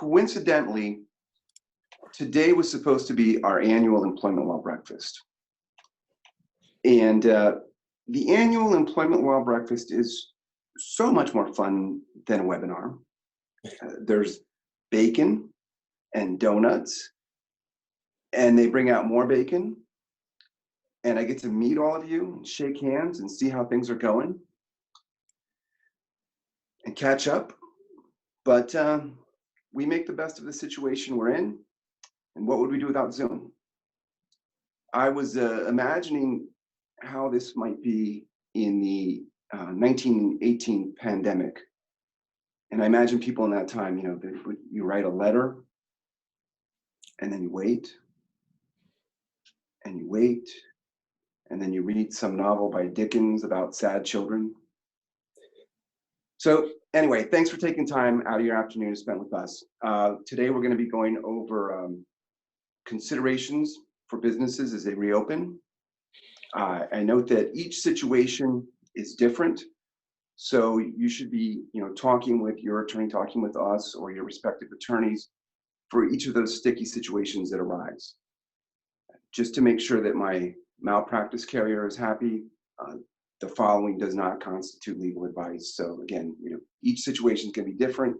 coincidentally, today was supposed to be our annual employment law breakfast. And the annual employment law breakfast is so much more fun than a webinar. There's bacon and donuts, and they bring out more bacon, and I get to meet all of you and shake hands and see how things are going and catch up. But we make the best of the situation we're in, and what would we do without Zoom? I was imagining how this might be in the 1918 pandemic. And I imagine people in that time, you know, you write a letter, and then you wait, and you wait, and then you read some novel by Dickens about sad children. So anyway, thanks for taking time out of your afternoon to spend with us. Today we're going to be going over considerations for businesses as they reopen. I note that each situation is different, so you should be, you know, talking with your attorney, talking with us or your respective attorneys for each of those sticky situations that arise. Just to make sure that my malpractice carrier is happy, the following does not constitute legal advice. So again, you know, each situation is going to be different.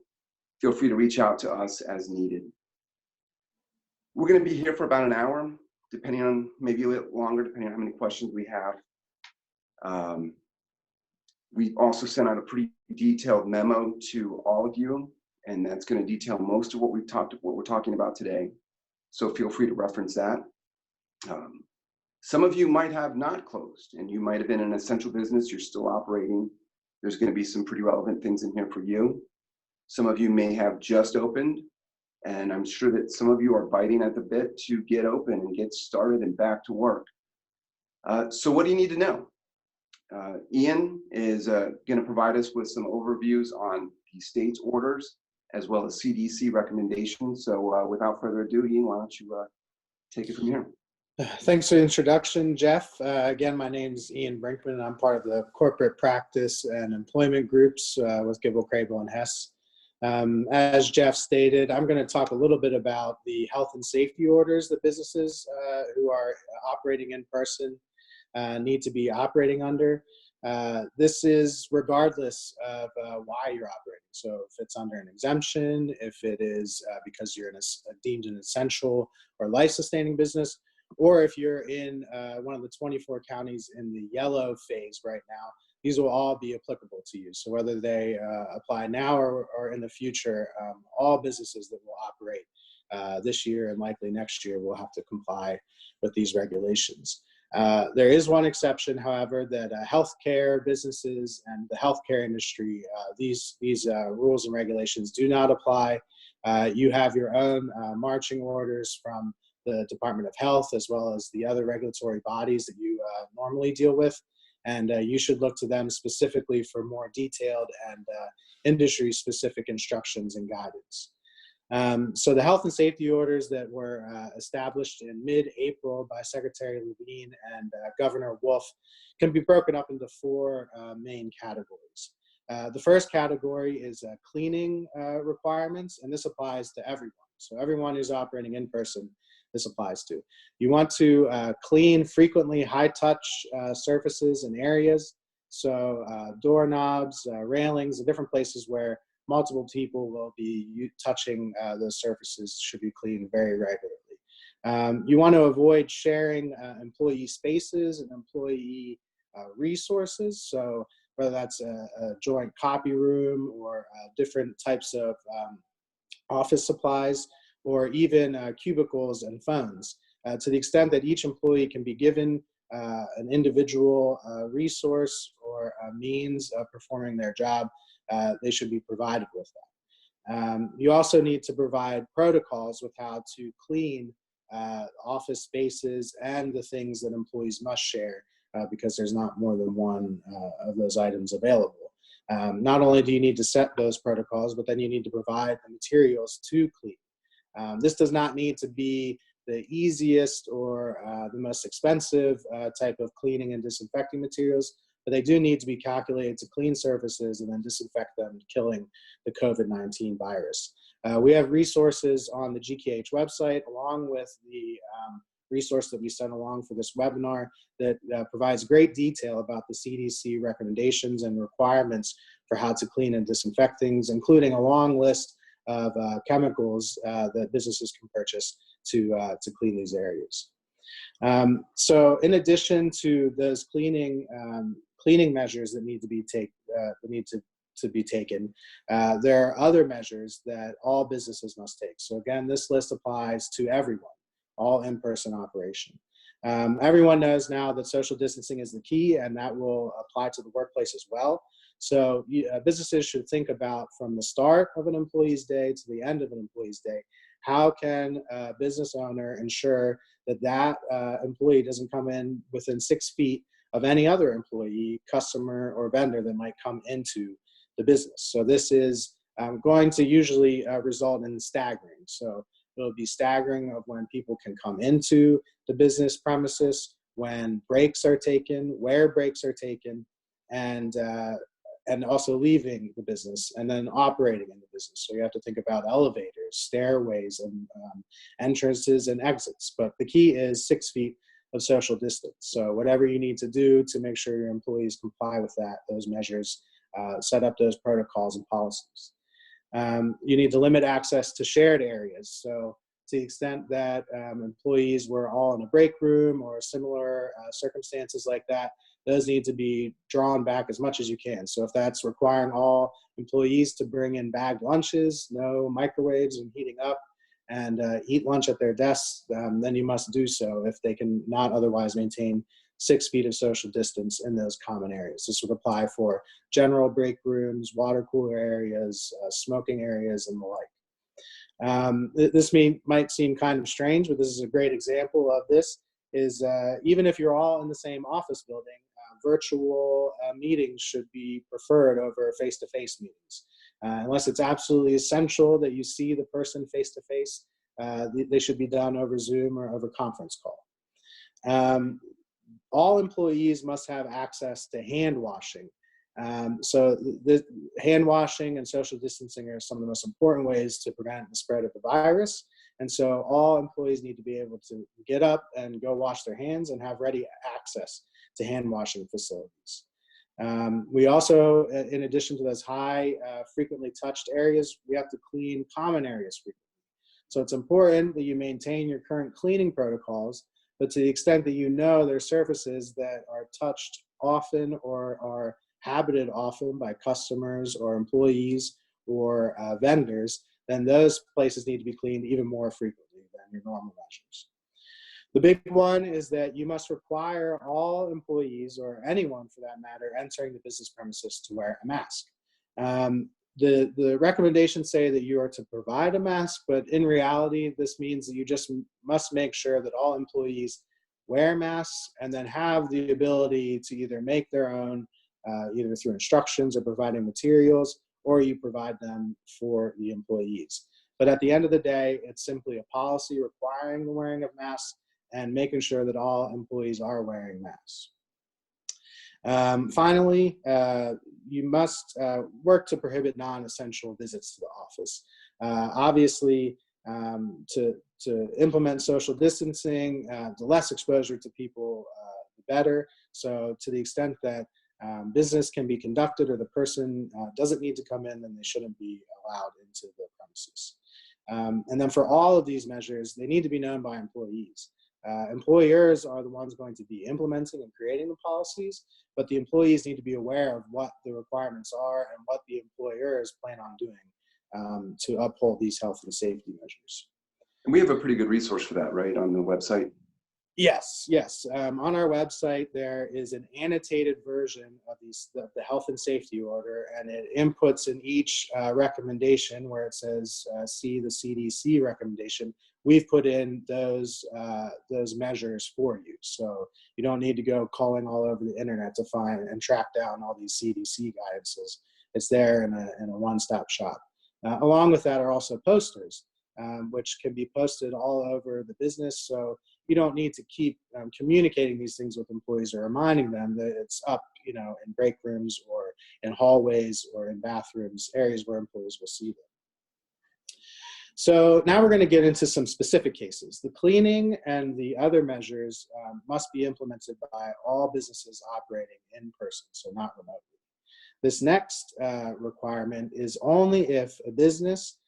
Feel free to reach out to us as needed. We're going to be here for about an hour, depending on, maybe a little longer, depending on how many questions we have. We also sent out a pretty detailed memo to all of you, and that's going to detail most of what we're talking about today. So feel free to reference that. Some of you might have not closed, and you might have been an essential business, you're still operating. There's going to be some pretty relevant things in here for you. Some of you may have just opened, and I'm sure that some of you are biting at the bit to get open and get started and back to work. So what do you need to know? Ian is going to provide us with some overviews on the state's orders as well as CDC recommendations. So without further ado, Ian, why don't you take it from here? Thanks for the introduction, Jeff. Again, my name is Ian Brinkman, and I'm part of the corporate practice and employment groups with Gibble, Crable, and Hess. As Jeff stated, I'm going to talk a little bit about the health and safety orders that businesses who are operating in person need to be operating under. This is regardless of why you're operating. So if it's under an exemption, if it is because you're deemed an essential or life-sustaining business, or if you're in one of the 24 counties in the yellow phase right now, these will all be applicable to you. So whether they apply now or in the future, all businesses that will operate this year and likely next year will have to comply with these regulations. There is one exception, however, that healthcare businesses and the healthcare industry, these rules and regulations do not apply. You have your own marching orders from the Department of Health as well as the other regulatory bodies that you normally deal with, and you should look to them specifically for more detailed and industry-specific instructions and guidance. So the health and safety orders that were established in mid-April by Secretary Levine and Governor Wolf can be broken up into four main categories. The first category is cleaning requirements, and this applies to everyone. So everyone who's operating in person, this applies to. You want to clean frequently high-touch surfaces and areas, so doorknobs, railings, and different places where multiple people will be touching those surfaces should be cleaned very regularly. You want to avoid sharing employee spaces and employee resources. So whether that's a joint copy room or different types of office supplies, or even cubicles and phones. To the extent that each employee can be given an individual resource or a means of performing their job, they should be provided with that. You also need to provide protocols with how to clean office spaces and the things that employees must share because there's not more than one of those items available. Not only do you need to set those protocols, but then you need to provide the materials to clean. This does not need to be the easiest or the most expensive type of cleaning and disinfecting materials, but they do need to be calculated to clean surfaces and then disinfect them, killing the COVID-19 virus. We have resources on the GKH website, along with the resource that we sent along for this webinar that provides great detail about the CDC recommendations and requirements for how to clean and disinfect things, including a long list of chemicals that businesses can purchase to clean these areas. So in addition to those cleaning measures that need to be taken, there are other measures that all businesses must take. So again, this list applies to everyone, all in-person operation. Everyone knows now that social distancing is the key, and that will apply to the workplace as well. So businesses should think about, from the start of an employee's day to the end of an employee's day, how can a business owner ensure that that employee doesn't come in within 6 feet of any other employee, customer, or vendor that might come into the business. So this is going to usually result in staggering. So it'll be staggering of when people can come into the business premises, when breaks are taken, where breaks are taken, and also leaving the business and then operating in the business. So you have to think about elevators, stairways, and entrances and exits. But the key is 6 feet of social distance. So whatever you need to do to make sure your employees comply with those measures, set up those protocols and policies. You need to limit access to shared areas. So to the extent that employees were all in a break room or similar circumstances like that, those need to be drawn back as much as you can. So if that's requiring all employees to bring in bagged lunches, no microwaves and heating up, and eat lunch at their desks, then you must do so if they can not otherwise maintain 6 feet of social distance in those common areas. This would apply for general break rooms, water cooler areas, smoking areas, and the like. This might seem kind of strange, but this is a great example of this. Is even if you're all in the same office building, virtual meetings should be preferred over face-to-face meetings. Unless it's absolutely essential that you see the person face-to-face, they should be done over Zoom or over conference call. All employees must have access to hand washing. So the hand washing and social distancing are some of the most important ways to prevent the spread of the virus. And so all employees need to be able to get up and go wash their hands and have ready access to hand washing facilities. We also, in addition to those high, frequently touched areas, we have to clean common areas frequently. So it's important that you maintain your current cleaning protocols, but to the extent that you know there are surfaces that are touched often or are habited often by customers or employees or vendors, then those places need to be cleaned even more frequently than your normal measures. The big one is that you must require all employees, or anyone for that matter, entering the business premises to wear a mask. The recommendations say that you are to provide a mask, but in reality, this means that you just must make sure that all employees wear masks and then have the ability to either make their own, either through instructions or providing materials, or you provide them for the employees. But at the end of the day, it's simply a policy requiring the wearing of masks and making sure that all employees are wearing masks. Finally, you must work to prohibit non-essential visits to the office. Obviously, to implement social distancing, the less exposure to people, the better. So to the extent that business can be conducted or the person doesn't need to come in, then they shouldn't be allowed into the premises. And then for all of these measures, they need to be known by employees. Employers are the ones going to be implementing and creating the policies, but the employees need to be aware of what the requirements are and what the employers plan on doing to uphold these health and safety measures. And we have a pretty good resource for that, right, on the website? Yes. On our website, there is an annotated version of the health and safety order, and it inputs in each recommendation where it says see the CDC recommendation. We've put in those measures for you, so you don't need to go calling all over the internet to find and track down all these CDC guidances. It's there in a one-stop shop. Along with that are also posters, which can be posted all over the business. So you don't need to keep communicating these things with employees or reminding them that it's up, in break rooms or in hallways or in bathrooms, areas where employees will see So now we're going to get into some specific cases. The cleaning and the other measures must be implemented by all businesses operating in person, so not remotely. This next requirement is only if a business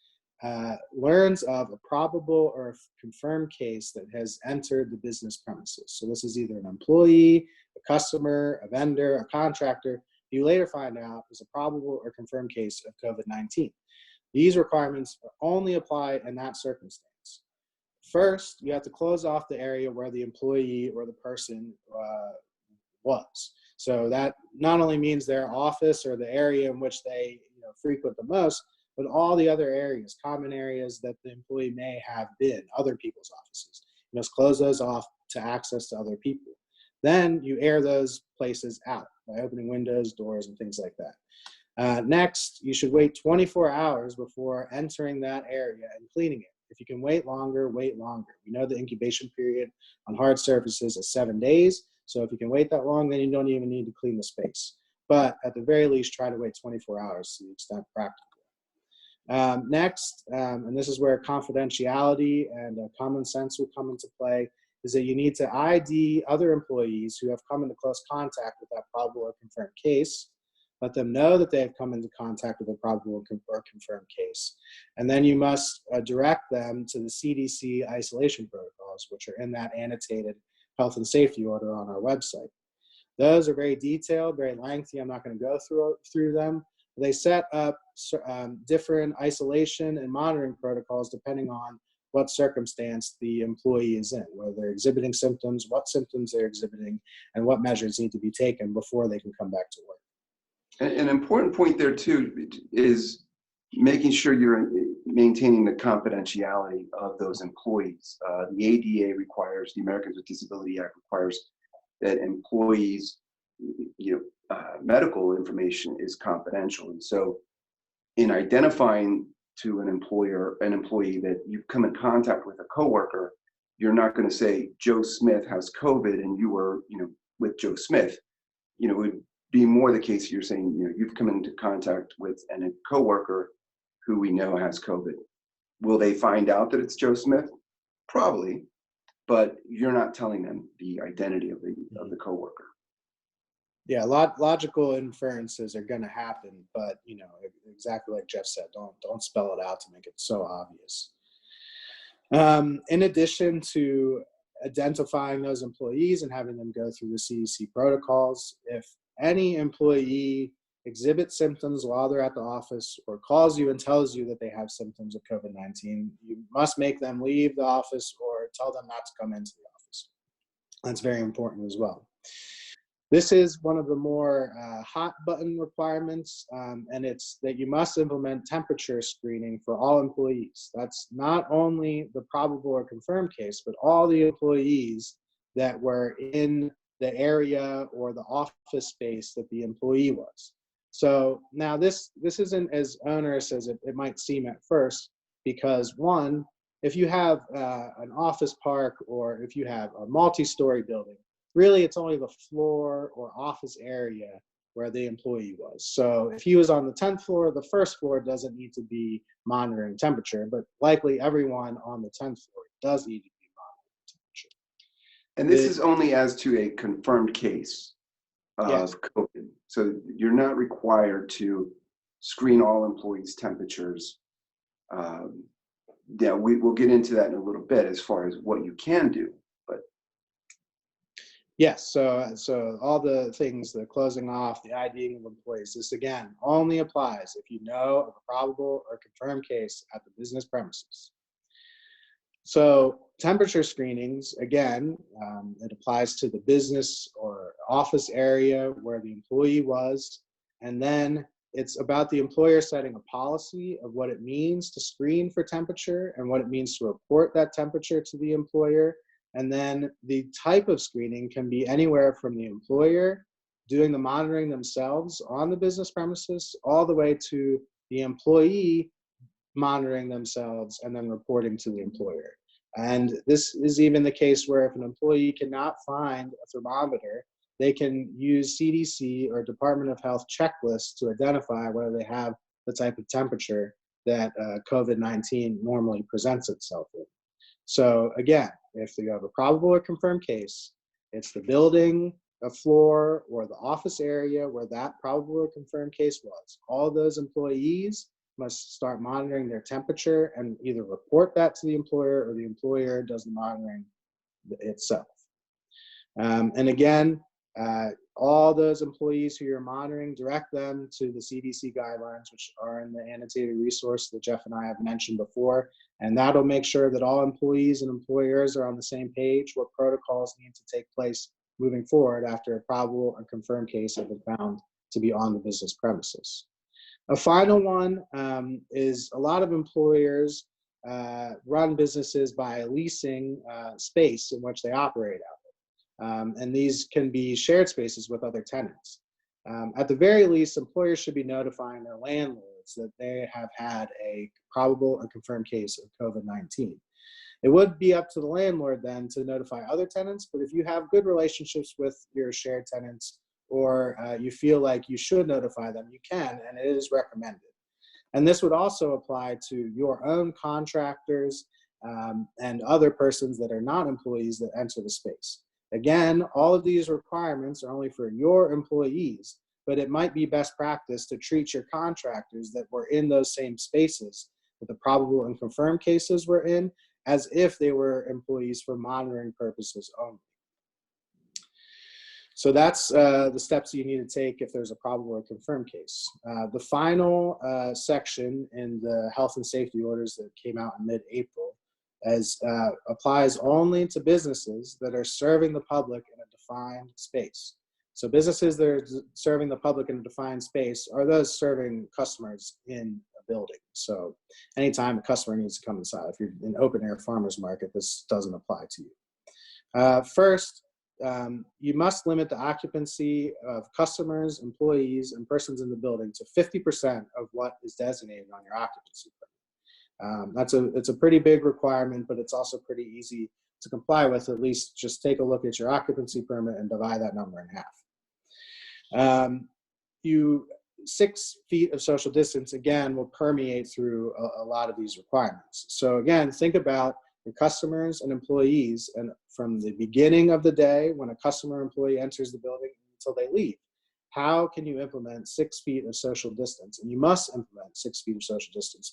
learns of a probable or confirmed case that has entered the business premises. So this is either an employee, a customer, a vendor, a contractor. You later find out is a probable or confirmed case of COVID-19. These requirements only apply in that circumstance. First, you have to close off the area where the employee or the person was. So that not only means their office or the area in which they frequent the most, but all the other areas, common areas that the employee may have been, other people's offices. You must close those off to access to other people. Then you air those places out by opening windows, doors, and things like that. Next, you should wait 24 hours before entering that area and cleaning it. If you can wait longer, wait longer. We know the incubation period on hard surfaces is 7 days. So if you can wait that long, then you don't even need to clean the space. But at the very least, try to wait 24 hours to the extent practical. Next, and this is where confidentiality and common sense will come into play, is that you need to ID other employees who have come into close contact with that probable or confirmed case. Let them know that they have come into contact with a probable or confirmed case. And then you must direct them to the CDC isolation protocols, which are in that annotated health and safety order on our website. Those are very detailed, very lengthy. I'm not going to go through them. They set up different isolation and monitoring protocols depending on what circumstance the employee is in, whether they're exhibiting symptoms, what symptoms they're exhibiting, and what measures need to be taken before they can come back to work. An important point there too is making sure you're maintaining the confidentiality of those employees. The ADA requires, the Americans with Disabilities Act requires that employees, medical information is confidential. And so in identifying to an employee that you've come in contact with a coworker, you're not going to say Joe Smith has COVID and you were, with Joe Smith. It would be more the case you're saying, you've come into contact with a coworker who we know has COVID. Will they find out that it's Joe Smith? Probably, but you're not telling them the identity of the coworker. Yeah, logical inferences are going to happen, but exactly like Jeff said, don't spell it out to make it so obvious. In addition to identifying those employees and having them go through the CDC protocols, if any employee exhibits symptoms while they're at the office or calls you and tells you that they have symptoms of COVID-19, you must make them leave the office or tell them not to come into the office. That's very important as well. This is one of the more hot button requirements, and it's that you must implement temperature screening for all employees. That's not only the probable or confirmed case, but all the employees that were in the area or the office space that the employee was. So now this isn't as onerous as it might seem at first, because one, if you have an office park or if you have a multi-story building, really it's only the floor or office area where the employee was. So if he was on the 10th floor, the first floor doesn't need to be monitoring temperature, but likely everyone on the 10th floor does need to be monitoring temperature. And this is only as to a confirmed case of COVID. So you're not required to screen all employees' temperatures. We'll get into that in a little bit as far as what you can do. But yes, so all the things, the closing off, the IDing of employees, this again only applies if you know of a probable or confirmed case at the business premises. So temperature screenings, again, it applies to the business or office area where the employee was, and then it's about the employer setting a policy of what it means to screen for temperature and what it means to report that temperature to the employer. And then the type of screening can be anywhere from the employer doing the monitoring themselves on the business premises all the way to the employee monitoring themselves and then reporting to the employer. And this is even the case where if an employee cannot find a thermometer, they can use CDC or Department of Health checklists to identify whether they have the type of temperature that COVID-19 normally presents itself in. So again, if you have a probable or confirmed case, it's the building, a floor, or the office area where that probable or confirmed case was. All those employees must start monitoring their temperature and either report that to the employer or the employer does the monitoring itself. And again, all those employees who you're monitoring, direct them to the CDC guidelines, which are in the annotated resource that Jeff and I have mentioned before. And that'll make sure that all employees and employers are on the same page what protocols need to take place moving forward after a probable or confirmed case has been found to be on the business premises. A final one is a lot of employers run businesses by leasing space in which they operate out. And these can be shared spaces with other tenants. At the very least, employers should be notifying their landlords that they have had a probable or confirmed case of COVID-19. It would be up to the landlord then to notify other tenants, but if you have good relationships with your shared tenants or you feel like you should notify them, you can, and it is recommended. And this would also apply to your own contractors and other persons that are not employees that enter the space. Again, all of these requirements are only for your employees, but it might be best practice to treat your contractors that were in those same spaces that the probable and confirmed cases were in as if they were employees for monitoring purposes only. So that's the steps you need to take if there's a probable or confirmed case. The final section in the health and safety orders that came out in mid-April applies only to businesses that are serving the public in a defined space. So businesses that are serving the public in a defined space are those serving customers in a building. So anytime a customer needs to come inside, if you're in open air farmer's market, this doesn't apply to you. First, you must limit the occupancy of customers, employees, and persons in the building to 50% of what is designated on your occupancy permit. It's a pretty big requirement, but it's also pretty easy to comply with. At least just take a look at your occupancy permit and divide that number in half. 6 feet of social distance, again, will permeate through a lot of these requirements. So again, think about your customers and employees, and from the beginning of the day when a customer or employee enters the building until they leave, how can you implement 6 feet of social distance? And you must implement 6 feet of social distance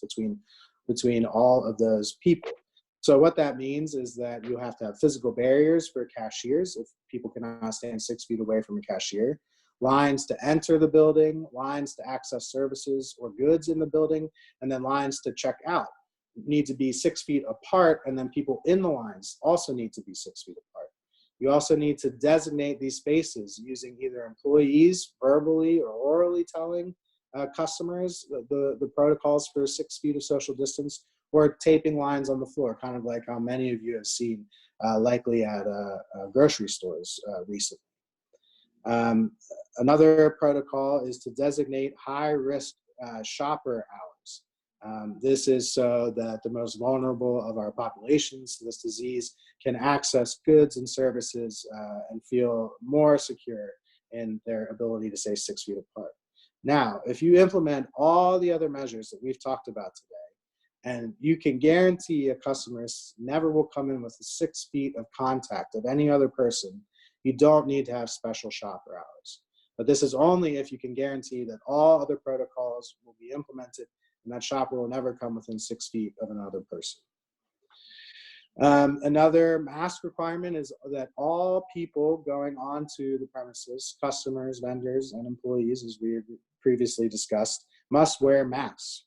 between all of those people. So what that means is that you have to have physical barriers for cashiers if people cannot stand 6 feet away from a cashier, lines to enter the building, lines to access services or goods in the building, and then lines to check out need to be 6 feet apart, and then people in the lines also need to be 6 feet apart. You also need to designate these spaces using either employees verbally or orally telling customers the protocols for 6 feet of social distance, or taping lines on the floor, kind of like how many of you have seen likely at grocery stores recently. Another protocol is to designate high-risk shopper hours. This is so that the most vulnerable of our populations to this disease can access goods and services and feel more secure in their ability to stay 6 feet apart. Now, if you implement all the other measures that we've talked about today, and you can guarantee a customer never will come in with 6 feet of contact of any other person, you don't need to have special shopper hours. But this is only if you can guarantee that all other protocols will be implemented and that shopper will never come within 6 feet of another person. Another mask requirement is that all people going onto the premises, customers, vendors, and employees, as we previously discussed, must wear masks.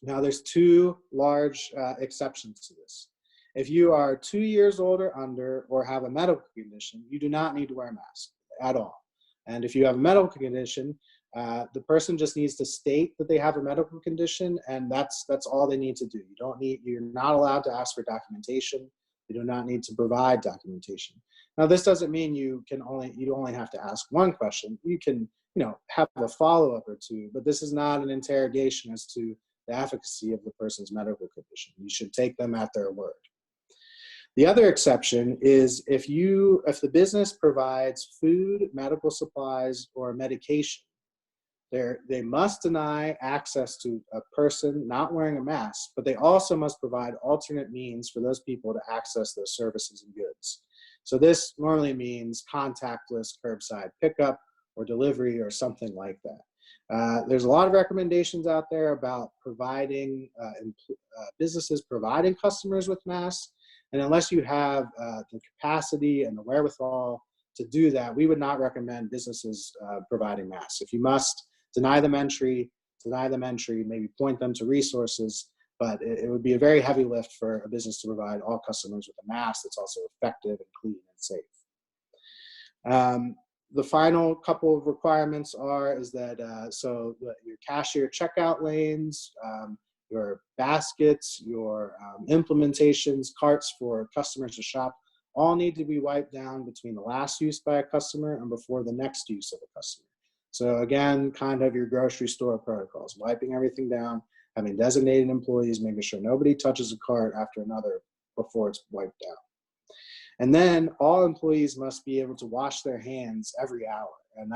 Now, there's 2 large exceptions to this. If you are 2 years old or under or have a medical condition, you do not need to wear a mask at all. And if you have a medical condition, the person just needs to state that they have a medical condition, and that's all they need to do. You're not allowed to ask for documentation. You do not need to provide documentation. Now, this doesn't mean you only have to ask one question. You can, have a follow-up or 2, but this is not an interrogation as to the efficacy of the person's medical condition. You should take them at their word. The other exception is if the business provides food, medical supplies, or medication, They must deny access to a person not wearing a mask, but they also must provide alternate means for those people to access those services and goods. So this normally means contactless curbside pickup or delivery or something like that. There's a lot of recommendations out there about providing businesses providing customers with masks, and unless you have the capacity and the wherewithal to do that, we would not recommend businesses providing masks. If you must deny them entry, maybe point them to resources, but it would be a very heavy lift for a business to provide all customers with a mask that's also effective and clean and safe. The final couple of requirements is that your cashier checkout lanes, your baskets, your implementations, carts for customers to shop, all need to be wiped down between the last use by a customer and before the next use of a customer. So again, kind of your grocery store protocols, wiping everything down, having designated employees, making sure nobody touches a cart after another before it's wiped down. And then all employees must be able to wash their hands every hour. And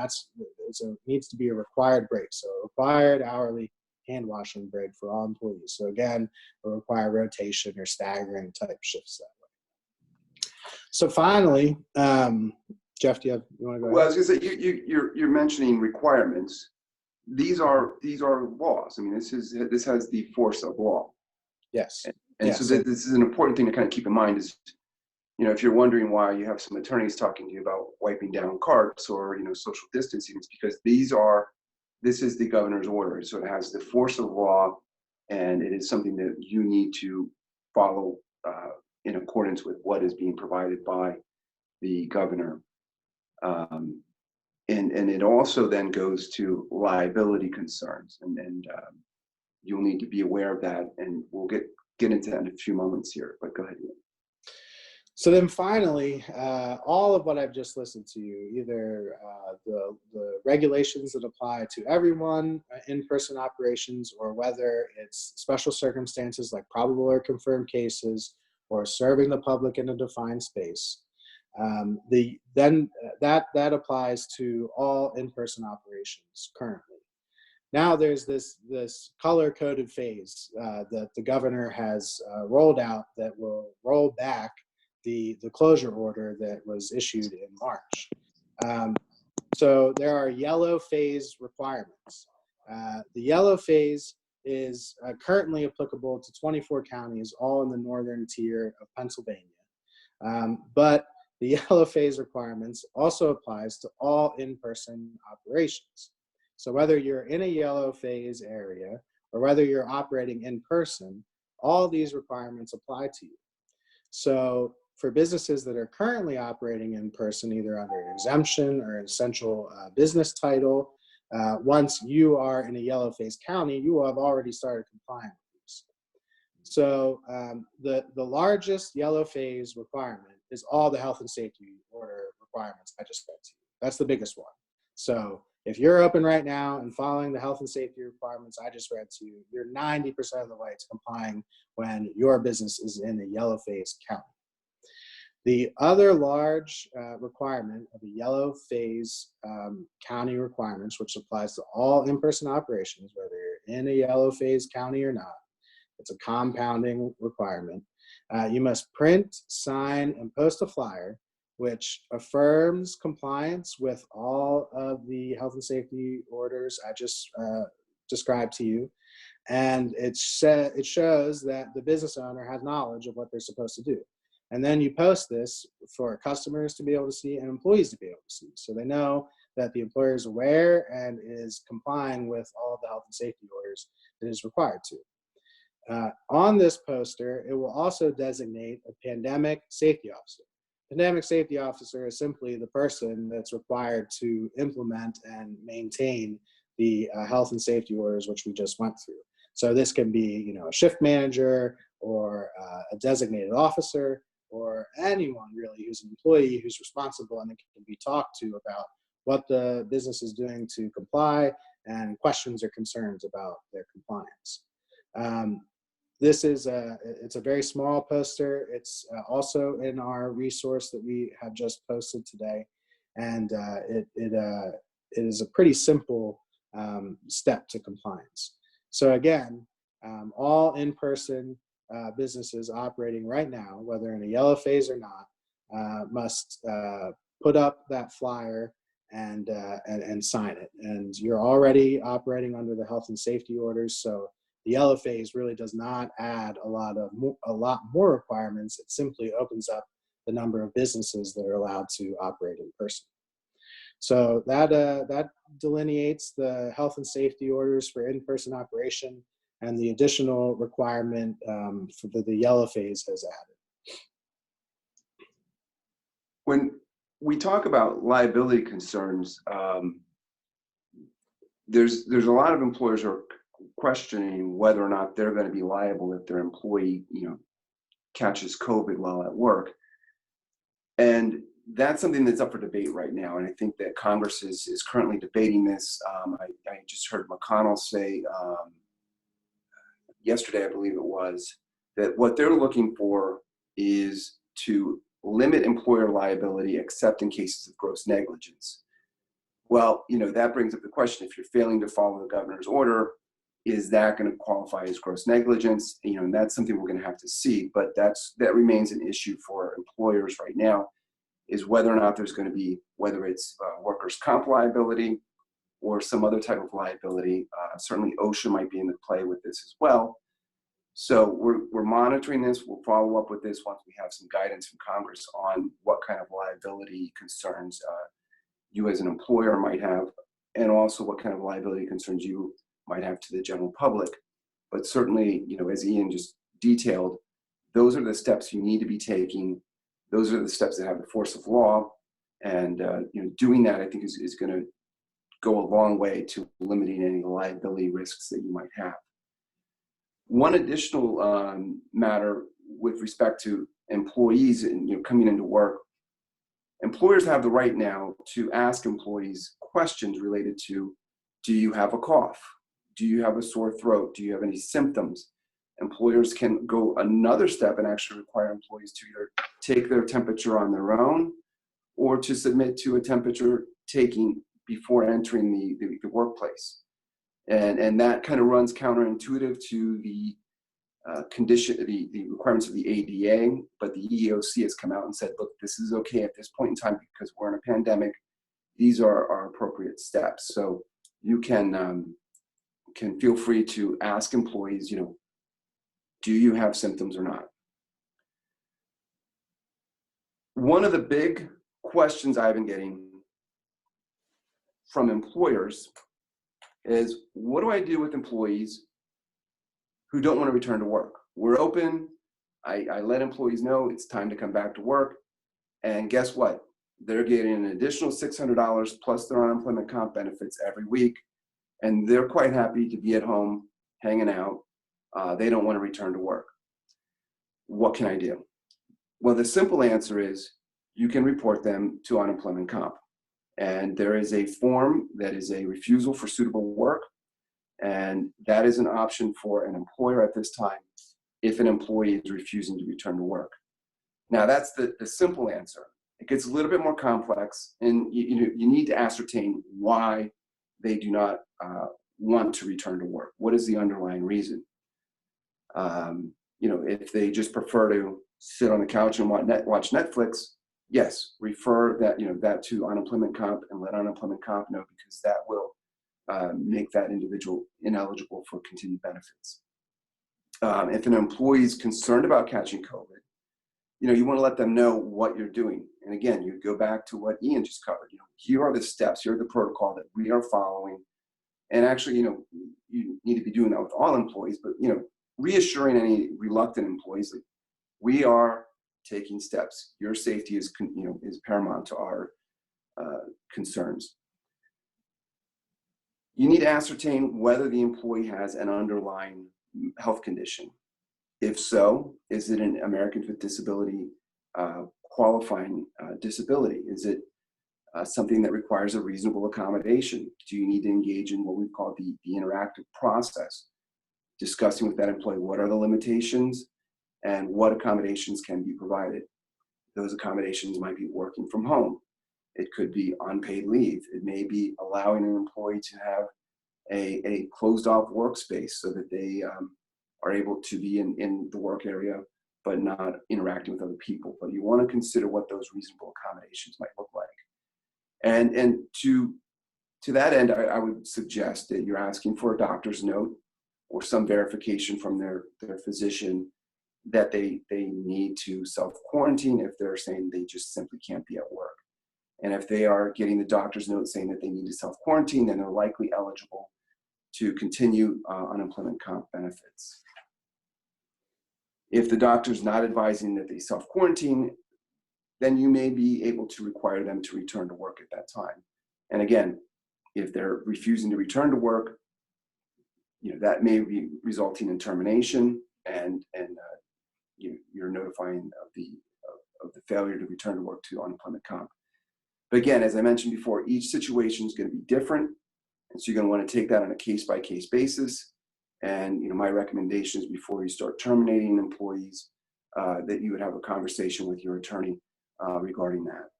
needs to be a required break. So a required hourly hand washing break for all employees. So again, a required rotation or staggering type shifts that way. So finally, Jeff, you want to go ahead? Well, I was going to say, you're mentioning requirements. These are laws. I mean, this has the force of law. Yes. And yes. so this is an important thing to kind of keep in mind is, if you're wondering why you have some attorneys talking to you about wiping down carts or, social distancing, it's because this is the governor's order. So it has the force of law, and it is something that you need to follow in accordance with what is being provided by the governor. And it also then goes to liability concerns, and you'll need to be aware of that, and we'll get into that in a few moments here, but go ahead. So then finally, all of what I've just listened to you, either the regulations that apply to everyone, in-person operations, or whether it's special circumstances like probable or confirmed cases, or serving the public in a defined space, that applies to all in-person operations currently. Now there's this color-coded phase that the governor has rolled out that will roll back the closure order that was issued in March. So there are yellow phase requirements. The yellow phase is currently applicable to 24 counties, all in the northern tier of Pennsylvania. But the yellow phase requirements also applies to all in-person operations. So whether you're in a yellow phase area or whether you're operating in person, all these requirements apply to you. So for businesses that are currently operating in person, either under an exemption or an essential business title, once you are in a yellow phase county, you will have already started complying with these. So the largest yellow phase requirement is all the health and safety order requirements I just said to you. That's the biggest one. So if you're open right now and following the health and safety requirements I just read to you, you're 90% of the way to complying when your business is in a yellow phase county. The other large requirement of the yellow phase county requirements, which applies to all in-person operations, whether you're in a yellow phase county or not, it's a compounding requirement. You must print, sign, and post a flyer which affirms compliance with all of the health and safety orders I just described to you. And it shows that the business owner has knowledge of what they're supposed to do. And then you post this for customers to be able to see and employees to be able to see. So they know that the employer is aware and is complying with all of the health and safety orders that is required to. On this poster, it will also designate a pandemic safety officer. Pandemic safety officer is simply the person that's required to implement and maintain the health and safety orders which we just went through. So this can be, a shift manager or a designated officer or anyone really who's an employee who's responsible and can be talked to about what the business is doing to comply and questions or concerns about their compliance. It's a very small poster. It's also in our resource that we have just posted today. And it is a pretty simple step to compliance. So again, all in-person businesses operating right now, whether in a yellow phase or not, must put up that flyer and sign it. And you're already operating under the health and safety orders, so the yellow phase really does not add a lot more requirements. It simply opens up the number of businesses that are allowed to operate in person. So that delineates the health and safety orders for in-person operation, and the additional requirement for the yellow phase has added. When we talk about liability concerns, there's a lot of employers who are questioning whether or not they're going to be liable if their employee, catches COVID while at work. And that's something that's up for debate right now. And I think that Congress is currently debating this. I just heard McConnell say yesterday, I believe it was, that what they're looking for is to limit employer liability except in cases of gross negligence. Well, that brings up the question, if you're failing to follow the governor's order, is that going to qualify as gross negligence? And that's something we're going to have to see, but that remains an issue for employers right now, is whether or not there's going to be, whether it's workers' comp liability or some other type of liability. Certainly OSHA might be in the play with this as well. So we're monitoring this. We'll follow up with this once we have some guidance from Congress on what kind of liability concerns you as an employer might have, and also what kind of liability concerns you might have to the general public. But certainly, as Ian just detailed, those are the steps you need to be taking. Those are the steps that have the force of law. And doing that, I think, is going to go a long way to limiting any liability risks that you might have. One additional matter with respect to employees and coming into work, employers have the right now to ask employees questions related to, do you have a cough? Do you have a sore throat? Do you have any symptoms? Employers can go another step and actually require employees to either take their temperature on their own or to submit to a temperature taking before entering the workplace. And that kind of runs counterintuitive to the the requirements of the ADA, but the EEOC has come out and said, look, this is okay at this point in time because we're in a pandemic. These are our appropriate steps. So you can feel free to ask employees, do you have symptoms or not? One of the big questions I've been getting from employers is, what do I do with employees who don't want to return to work? We're open. I let employees know it's time to come back to work. And guess what? They're getting an additional $600 plus their unemployment comp benefits every week. And they're quite happy to be at home hanging out. They don't want to return to work. What can I do? Well, the simple answer is you can report them to unemployment comp. And there is a form that is a refusal for suitable work. And that is an option for an employer at this time if an employee is refusing to return to work. Now, that's the simple answer. It gets a little bit more complex, and you need to ascertain why they do not want to return to work. What is the underlying reason? If they just prefer to sit on the couch and watch Netflix, yes, refer that to unemployment comp and let unemployment comp know, because that will make that individual ineligible for continued benefits. If an employee is concerned about catching COVID, you want to let them know what you're doing. And again, you go back to what Ian just covered. Here are the steps, here are the protocol that we are following. And actually, you need to be doing that with all employees, but reassuring any reluctant employees that we are taking steps. Your safety is paramount to our concerns. You need to ascertain whether the employee has an underlying health condition. If so, is it an Americans with Disability qualifying disability? Is it something that requires a reasonable accommodation? Do you need to engage in what we call the interactive process, discussing with that employee what are the limitations and what accommodations can be provided? Those accommodations might be working from home. It could be unpaid leave. It may be allowing an employee to have a closed off workspace so that they are able to be in the work area, but not interacting with other people. But you want to consider what those reasonable accommodations might look like. And to that end, I would suggest that you're asking for a doctor's note or some verification from their physician that they need to self-quarantine if they're saying they just simply can't be at work. And if they are getting the doctor's note saying that they need to self-quarantine, then they're likely eligible to continue unemployment comp benefits. If the doctor's not advising that they self-quarantine, then you may be able to require them to return to work at that time. And again, if they're refusing to return to work, that may be resulting in termination, and you're notifying of the failure to return to work to unemployment comp. But again, as I mentioned before, each situation is going to be different, and so you're going to want to take that on a case-by-case basis. And my recommendation is before you start terminating employees, that you would have a conversation with your attorney regarding that.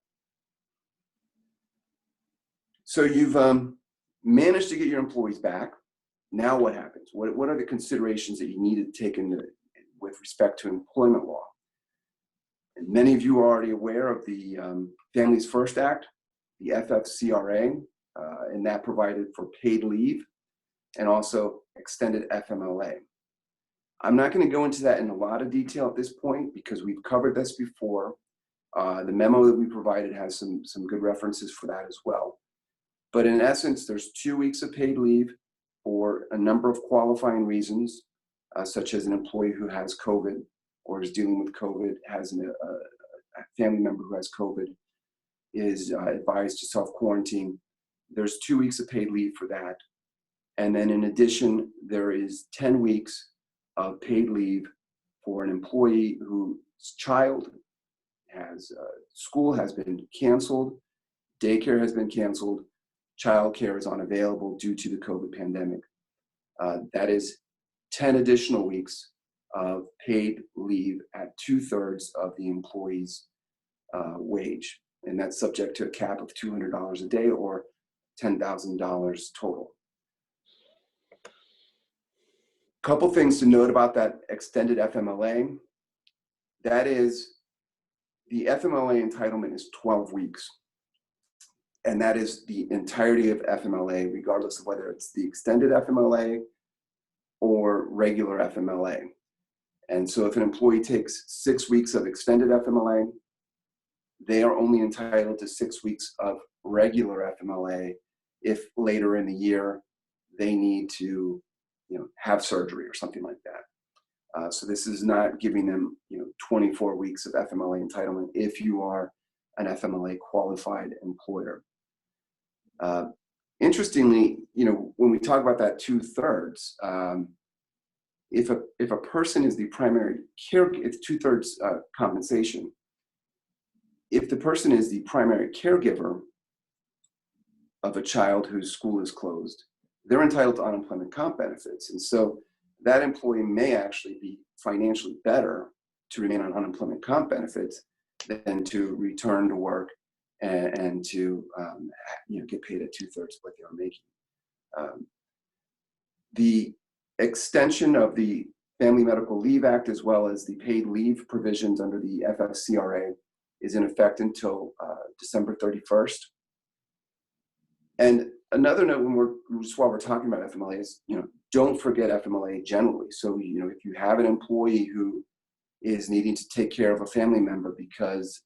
So you've managed to get your employees back. Now what happens? What are the considerations that you need to take into with respect to employment law? And many of you are already aware of the Families First Act, the FFCRA, and that provided for paid leave and also extended FMLA. I'm not going to go into that in a lot of detail at this point because we've covered this before. The memo that we provided has some good references for that as well. But in essence, there's 2 weeks of paid leave for a number of qualifying reasons, such as an employee who has COVID or is dealing with COVID, has a family member who has COVID, is advised to self-quarantine. There's 2 weeks of paid leave for that. And then in addition, there is 10 weeks of paid leave for an employee whose child has, school has been canceled, daycare has been canceled, childcare is unavailable due to the COVID pandemic. That is 10 additional weeks of paid leave at 2/3 of the employee's wage. And that's subject to a cap of $200 a day or $10,000 total. Couple things to note about that extended FMLA. That is, the FMLA entitlement is 12 weeks. And that is the entirety of FMLA, regardless of whether it's the extended FMLA or regular FMLA. And so if an employee takes 6 weeks of extended FMLA, they are only entitled to 6 weeks of regular FMLA if later in the year they need to have surgery or something like that. So this is not giving them 24 weeks of FMLA entitlement if you are an FMLA qualified employer. Interestingly, when we talk about that 2/3, if a person is the primary care, it's 2/3 compensation. If the person is the primary caregiver of a child whose school is closed, they're entitled to unemployment comp benefits. And so that employee may actually be financially better to remain on unemployment comp benefits than to return to work and to get paid at 2/3 what they are making. The extension of the Family Medical Leave Act, as well as the paid leave provisions under the FFCRA, is in effect until December 31st. And another note, while we're talking about FMLA, is don't forget FMLA generally. So if you have an employee who is needing to take care of a family member because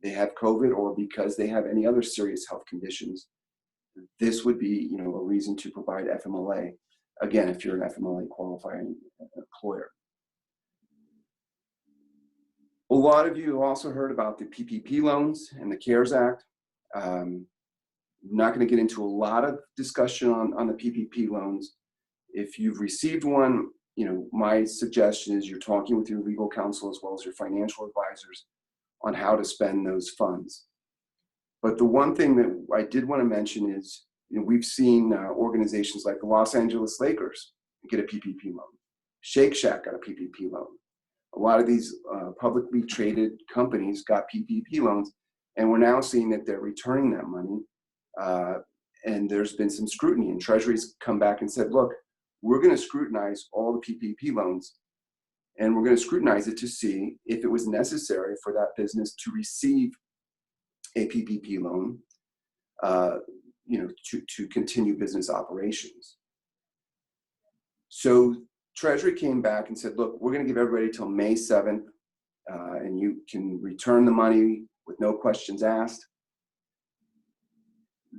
they have COVID or because they have any other serious health conditions, this would be a reason to provide FMLA. Again, if you're an FMLA qualifying employer. A lot of you have also heard about the PPP loans and the CARES Act. I'm not going to get into a lot of discussion on the PPP loans. If you've received one, my suggestion is you're talking with your legal counsel as well as your financial advisors on how to spend those funds. But the one thing that I did want to mention is, we've seen organizations like the Los Angeles Lakers get a PPP loan. Shake Shack got a PPP loan. A lot of these publicly traded companies got PPP loans, and we're now seeing that they're returning that money and there's been some scrutiny, and Treasury's come back and said, look, we're going to scrutinize all the PPP loans, and we're going to scrutinize it to see if it was necessary for that business to receive a PPP loan, to continue business operations. So Treasury came back and said, look, we're going to give everybody till May 7th, and you can return the money with no questions asked.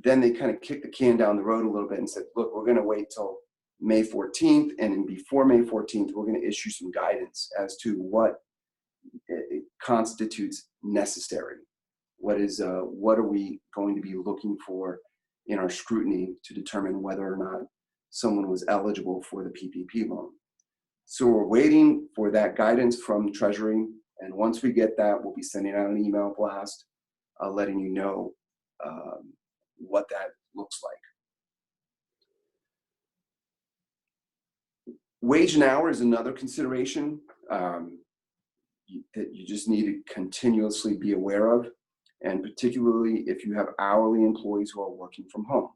Then they kind of kicked the can down the road a little bit and said, look, we're going to wait till May 14th, and then before May 14th, we're going to issue some guidance as to what constitutes necessary. What are we going to be looking for in our scrutiny to determine whether or not someone was eligible for the PPP loan? So we're waiting for that guidance from Treasury, and once we get that, we'll be sending out an email blast letting you know what that looks like. Wage and hour is another consideration that you just need to continuously be aware of, and particularly if you have hourly employees who are working from home.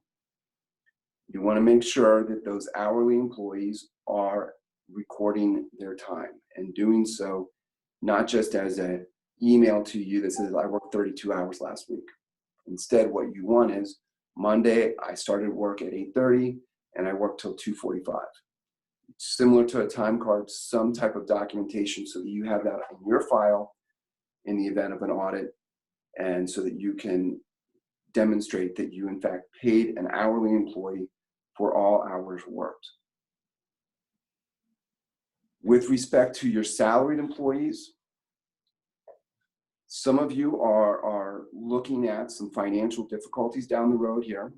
You want to make sure that those hourly employees are recording their time and doing so not just as an email to you that says, I worked 32 hours last week. Instead, what you want is, Monday, I started work at 8:30 and I worked till 2:45. Similar to a time card, some type of documentation so that you have that in your file in the event of an audit, and so that you can demonstrate that you in fact paid an hourly employee for all hours worked. With respect to your salaried employees, some of you are looking at some financial difficulties down the road here,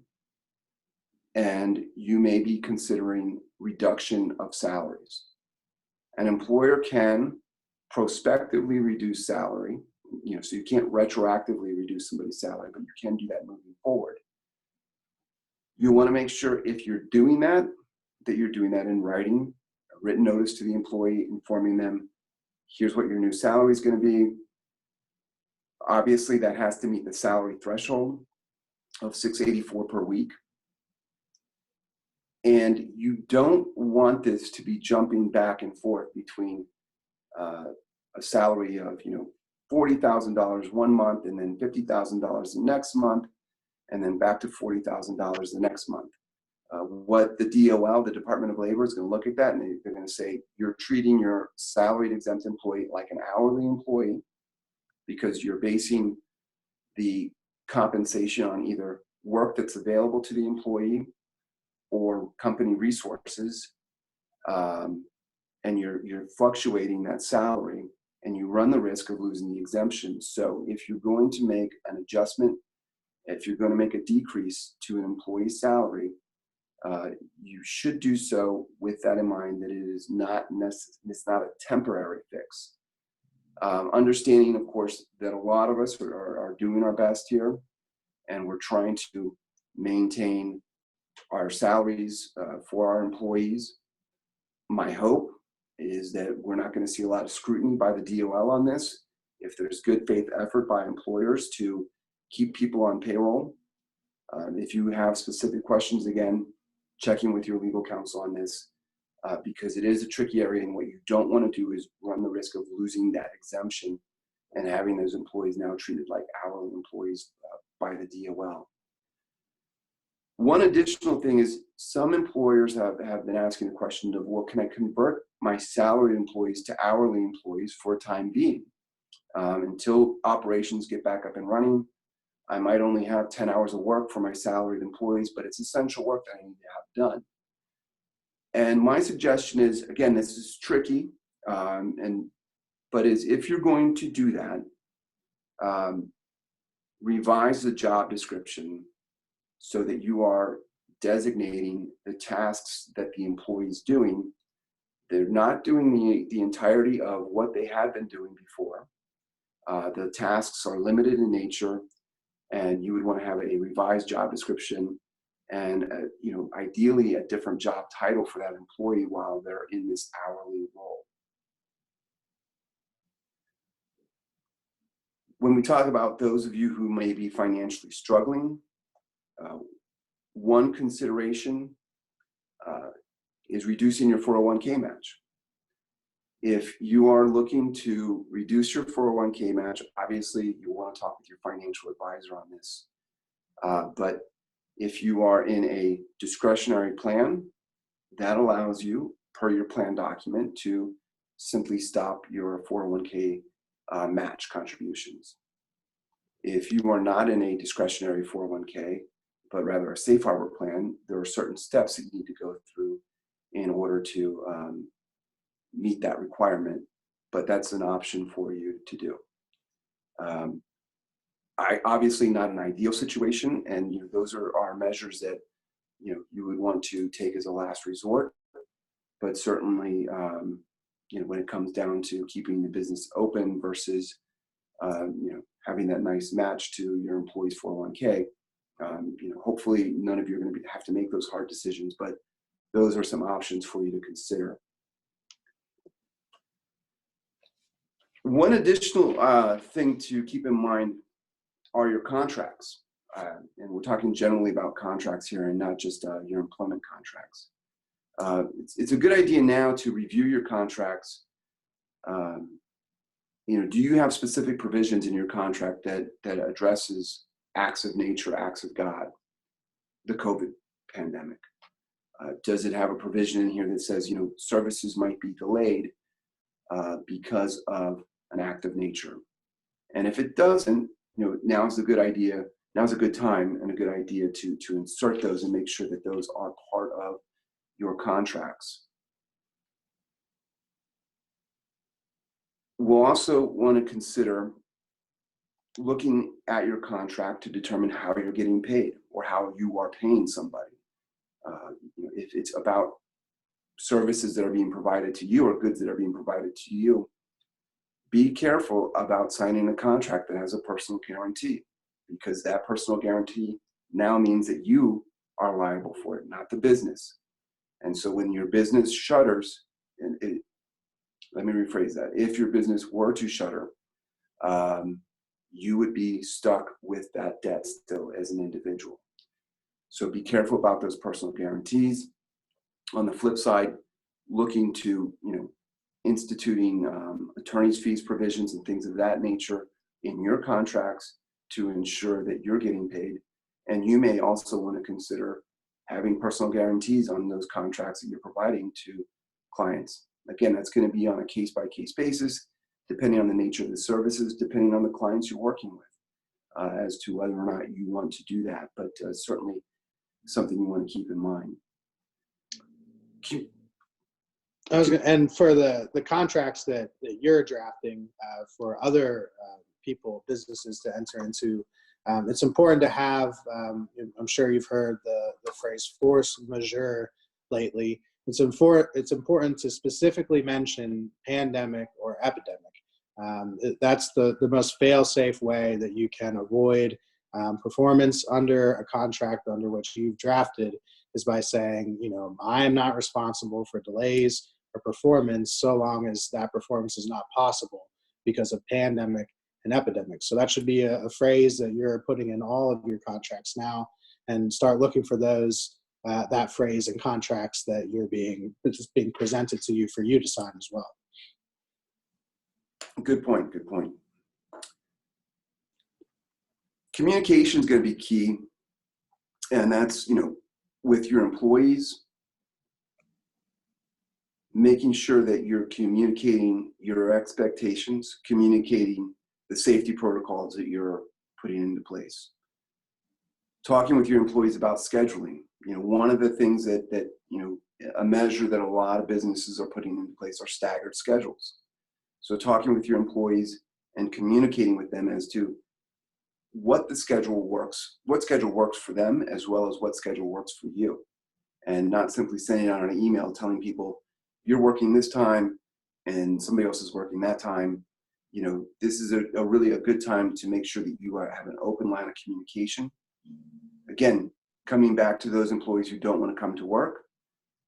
and you may be considering reduction of salaries. An employer can prospectively reduce salary, so you can't retroactively reduce somebody's salary, but you can do that moving forward. You want to make sure if you're doing that, that you're doing that in writing, a written notice to the employee informing them, here's what your new salary is going to be. Obviously, that has to meet the salary threshold of $684 per week. And you don't want this to be jumping back and forth between a salary of $40,000 one month, and then $50,000 the next month, and then back to $40,000 the next month. What the DOL, the Department of Labor, is going to look at that, and they're going to say, you're treating your salaried exempt employee like an hourly employee because you're basing the compensation on either work that's available to the employee or company resources, and you're fluctuating that salary, and you run the risk of losing the exemption. So if you're going to make an adjustment, if you're going to make a decrease to an employee's salary, you should do so with that in mind, that it is it's not a temporary fix. Understanding, of course, that a lot of us are doing our best here, and we're trying to maintain our salaries for our employees. My hope is that we're not going to see a lot of scrutiny by the DOL on this. If there's good faith effort by employers to keep people on payroll. If you have specific questions, again, checking with your legal counsel on this, because it is a tricky area, and what you don't want to do is run the risk of losing that exemption and having those employees now treated like hourly employees by the DOL. One additional thing is, some employers have been asking the question of, well, can I convert my salaried employees to hourly employees for a time being? Until operations get back up and running, I might only have 10 hours of work for my salaried employees, but it's essential work that I need to have done. And my suggestion is, again, this is tricky, but if you're going to do that, revise the job description so that you are designating the tasks that the employee is doing. They're not doing the entirety of what they had been doing before. The tasks are limited in nature, and you would want to have a revised job description and ideally a different job title for that employee while they're in this hourly role. When we talk about those of you who may be financially struggling, One consideration is reducing your 401k match. If you are looking to reduce your 401k match, obviously you want to talk with your financial advisor on this. But if you are in a discretionary plan, that allows you, per your plan document, to simply stop your 401k match contributions. If you are not in a discretionary 401k, but rather a safe harbor plan, there are certain steps that you need to go through in order to meet that requirement, but that's an option for you to do. Obviously not an ideal situation, and those are measures that you would want to take as a last resort, but certainly when it comes down to keeping the business open versus having that nice match to your employees' 401k, hopefully none of you are going to have to make those hard decisions, but those are some options for you to consider. One additional thing to keep in mind are your contracts. And we're talking generally about contracts here and not just your employment contracts. It's a good idea now to review your contracts. Do you have specific provisions in your contract that addresses acts of nature, acts of God, the COVID pandemic? Does it have a provision in here that says, services might be delayed because of an act of nature? And if it doesn't, now's a good idea. Now's a good time and a good idea to insert those and make sure that those are part of your contracts. We'll also want to consider looking at your contract to determine how you're getting paid or how you are paying somebody. If it's about services that are being provided to you or goods that are being provided to you, be careful about signing a contract that has a personal guarantee, because that personal guarantee now means that you are liable for it, not the business. And so when your business shutters, let me rephrase that. If your business were to shutter, you would be stuck with that debt still as an individual. So be careful about those personal guarantees. On the flip side, looking to, instituting attorney's fees provisions and things of that nature in your contracts to ensure that you're getting paid. And you may also want to consider having personal guarantees on those contracts that you're providing to clients. Again, that's going to be on a case-by-case basis, depending on the nature of the services, depending on the clients you're working with, as to whether or not you want to do that, but certainly something you want to keep in mind. And for the contracts that you're drafting for other businesses to enter into, it's important to have, I'm sure you've heard the phrase force majeure lately. It's important to specifically mention pandemic or epidemic. That's the most fail-safe way that you can avoid performance under a contract under which you've drafted, is by saying, I am not responsible for delays or performance so long as that performance is not possible because of pandemic and epidemic. So that should be a phrase that you're putting in all of your contracts now, and start looking for those that phrase in contracts that it's being presented to you for you to sign as well. Good point. Good point. Communication is going to be key, and that's with your employees, making sure that you're communicating your expectations, communicating the safety protocols that you're putting into place. Talking with your employees about scheduling. One of the things that a measure that a lot of businesses are putting into place are staggered schedules. So talking with your employees and communicating with them as to what schedule works for them, as well as what schedule works for you. And not simply sending out an email telling people you're working this time and somebody else is working that time. This is a really good time to make sure that you have an open line of communication. Again, coming back to those employees who don't want to come to work,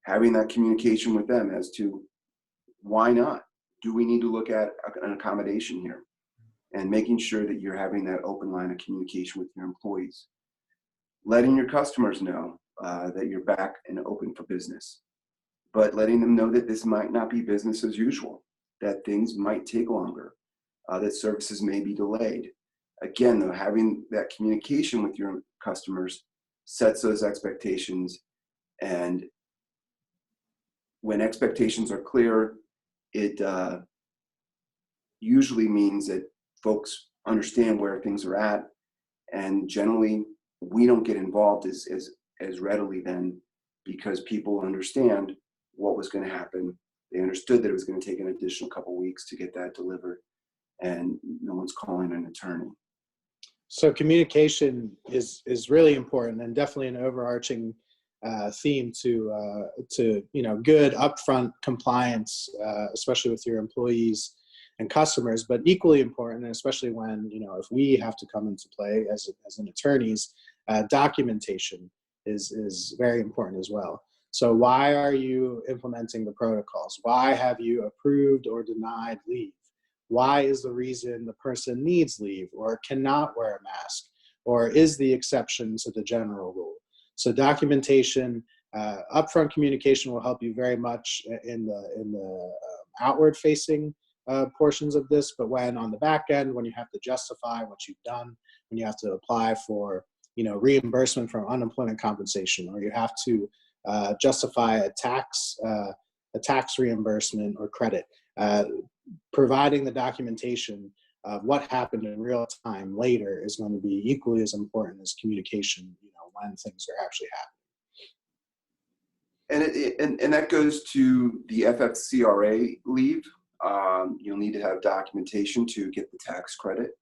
having that communication with them as to why not? Do we need to look at an accommodation here? And making sure that you're having that open line of communication with your employees. letting your customers know that you're back and open for business, but letting them know that this might not be business as usual, that things might take longer, that services may be delayed. Again, though, having that communication with your customers sets those expectations, and when expectations are clear, it usually means that folks understand where things are at, and generally we don't get involved as readily then, because people understand what was going to happen. They understood that it was going to take an additional couple weeks to get that delivered, and no one's calling an attorney. So communication is really important, and definitely an overarching theme to good upfront compliance, especially with your employees and customers. But equally important, and especially when if we have to come into play as an attorneys, documentation is very important as well. So why are you implementing the protocols? Why have you approved or denied leave? Why is the reason the person needs leave or cannot wear a mask, or is the exception to the general rule? So documentation, upfront communication will help you very much in the outward facing portions of this, but when on the back end, when you have to justify what you've done, when you have to apply for reimbursement from unemployment compensation, or you have to justify a tax reimbursement or credit, providing the documentation of what happened in real time later is going to be equally as important as communication, when things are actually happening. And that goes to the FFCRA leave. You'll need to have documentation to get the tax credit.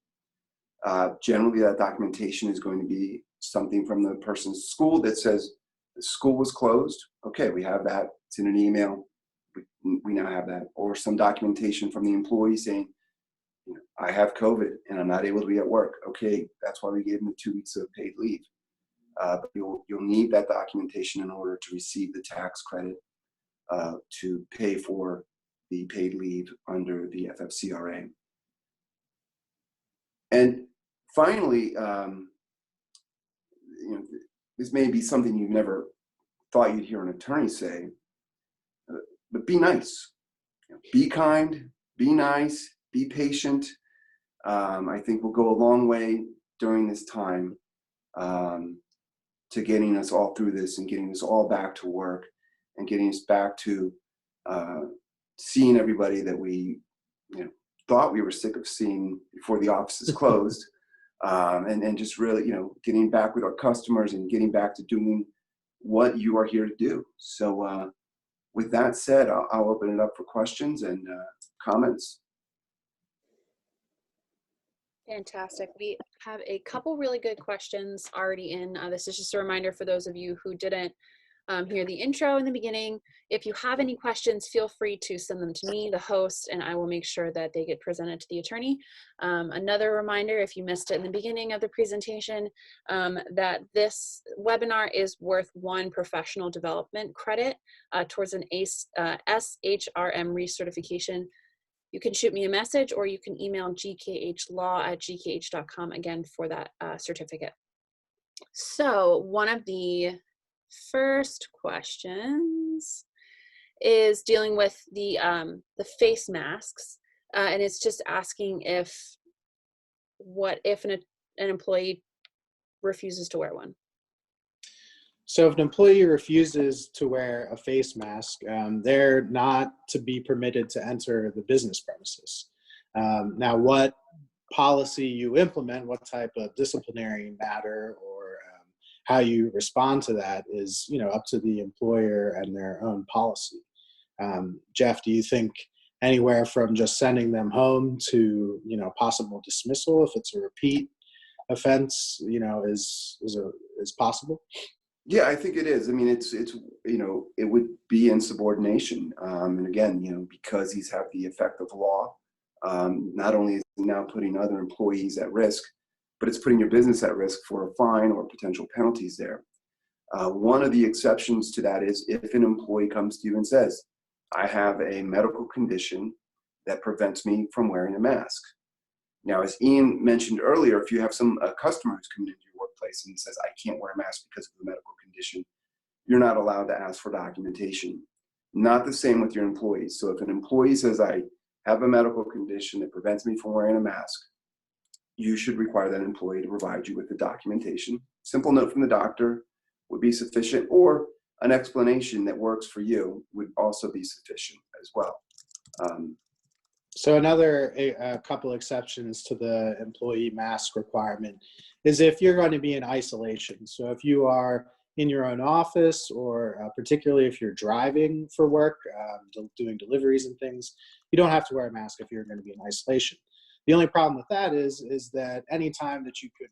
Generally, that documentation is going to be something from the person's school that says the school was closed. Okay, we have that. It's in an email. We now have that. Or some documentation from the employee saying, I have COVID and I'm not able to be at work. Okay, that's why we gave them the 2 weeks of paid leave. But you'll need that documentation in order to receive the tax credit to pay for the paid leave under the FFCRA. And finally, this may be something you've never thought you'd hear an attorney say, but be nice, be kind, be nice, be patient. I think will go a long way during this time to getting us all through this and getting us all back to work and getting us back to seeing everybody that we thought we were sick of seeing before the offices closed, and just really getting back with our customers and getting back to doing what you are here to do. So with that said, I'll open it up for questions and comments. Fantastic. We have a couple really good questions already in. This is just a reminder for those of you who didn't hear the intro in the beginning. If you have any questions, feel free to send them to me, the host, and I will make sure that they get presented to the attorney. Another reminder, if you missed it in the beginning of the presentation, that this webinar is worth 1 professional development credit towards an SHRM recertification. You can shoot me a message or you can email gkhlaw@gkh.com again for that certificate. So one of the first questions is dealing with the face masks, and it's just asking what if an employee refuses to wear one. So if an employee refuses to wear a face mask, they're not to be permitted to enter the business premises. Now, what policy you implement, what type of disciplinary matter or how you respond to that is, up to the employer and their own policy. Jeff, do you think anywhere from just sending them home to, possible dismissal if it's a repeat offense, is possible? Yeah, I think it is. I mean, it's it would be insubordination, and again, because these have the effect of law. Not only is it now putting other employees at risk, but it's putting your business at risk for a fine or potential penalties there. One of the exceptions to that is if an employee comes to you and says, "I have a medical condition that prevents me from wearing a mask." Now, as Ian mentioned earlier, if you have some customer who's coming into your workplace and says, I can't wear a mask because of a medical condition, you're not allowed to ask for documentation. Not the same with your employees. So if an employee says, I have a medical condition that prevents me from wearing a mask, you should require that employee to provide you with the documentation. Simple note from the doctor would be sufficient, or an explanation that works for you would also be sufficient as well. So another a couple exceptions to the employee mask requirement is if you're going to be in isolation. So if you are in your own office, or particularly if you're driving for work, doing deliveries and things, you don't have to wear a mask if you're going to be in isolation. The only problem with that is that any time that you could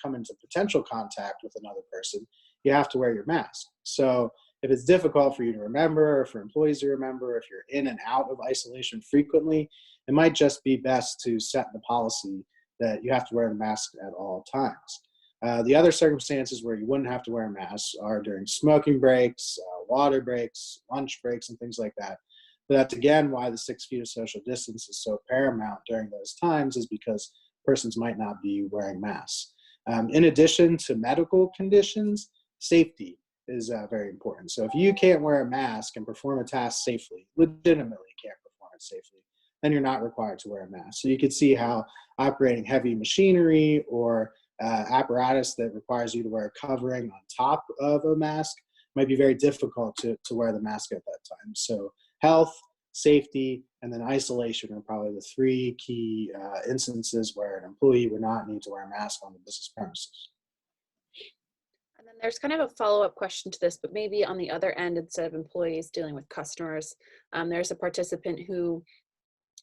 come into potential contact with another person, you have to wear your mask. So if it's difficult for you to remember, or for employees to remember, if you're in and out of isolation frequently, it might just be best to set the policy that you have to wear the mask at all times. The other circumstances where you wouldn't have to wear a mask are during smoking breaks, water breaks, lunch breaks, and things like that. But that's again why the 6 feet of social distance is so paramount during those times, is because persons might not be wearing masks. In addition to medical conditions, safety is very important. So if you can't wear a mask and perform a task safely, legitimately can't perform it safely, then you're not required to wear a mask. So you could see how operating heavy machinery or apparatus that requires you to wear a covering on top of a mask might be very difficult to wear the mask at that time. So health, safety, and then isolation are probably the three key instances where an employee would not need to wear a mask on the business premises. And then there's kind of a follow-up question to this, but maybe on the other end, instead of employees dealing with customers, there's a participant who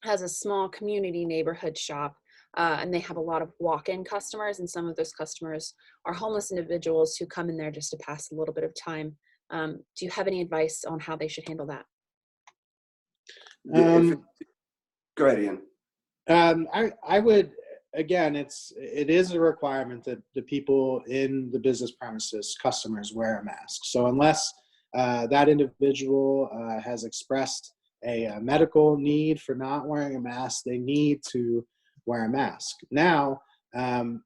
has a small community neighborhood shop, and they have a lot of walk-in customers, and some of those customers are homeless individuals who come in there just to pass a little bit of time. Do you have any advice on how they should handle that? Go ahead, Ian. I would, again, it is a requirement that the people in the business premises, customers, wear a mask. So unless that individual has expressed a medical need for not wearing a mask, they need to wear a mask. Now,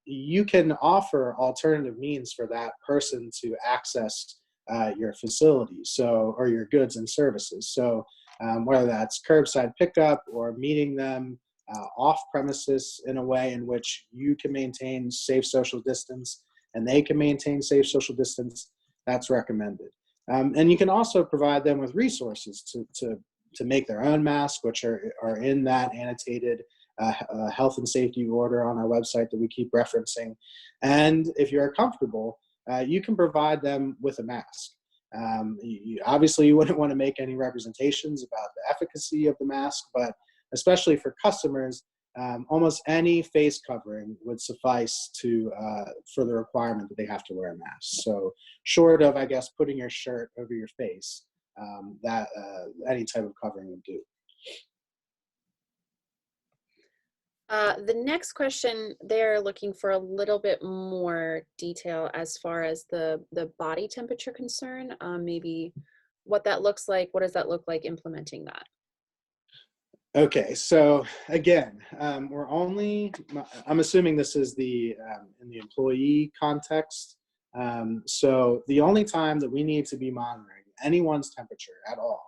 you can offer alternative means for that person to access your facility, or your goods and services. So whether that's curbside pickup or meeting them off premises in a way in which you can maintain safe social distance and they can maintain safe social distance, that's recommended. And you can also provide them with resources to make their own masks, which are in that annotated health and safety order on our website that we keep referencing. And if you're comfortable, you can provide them with a mask. Obviously, you wouldn't want to make any representations about the efficacy of the mask, but especially for customers, almost any face covering would suffice for the requirement that they have to wear a mask. So short of, I guess, putting your shirt over your face, that any type of covering would do. The next question, they're looking for a little bit more detail as far as the body temperature concern, maybe what that looks like. What does that look like implementing that? Okay, so again, I'm assuming this is in the employee context. So the only time that we need to be monitoring anyone's temperature at all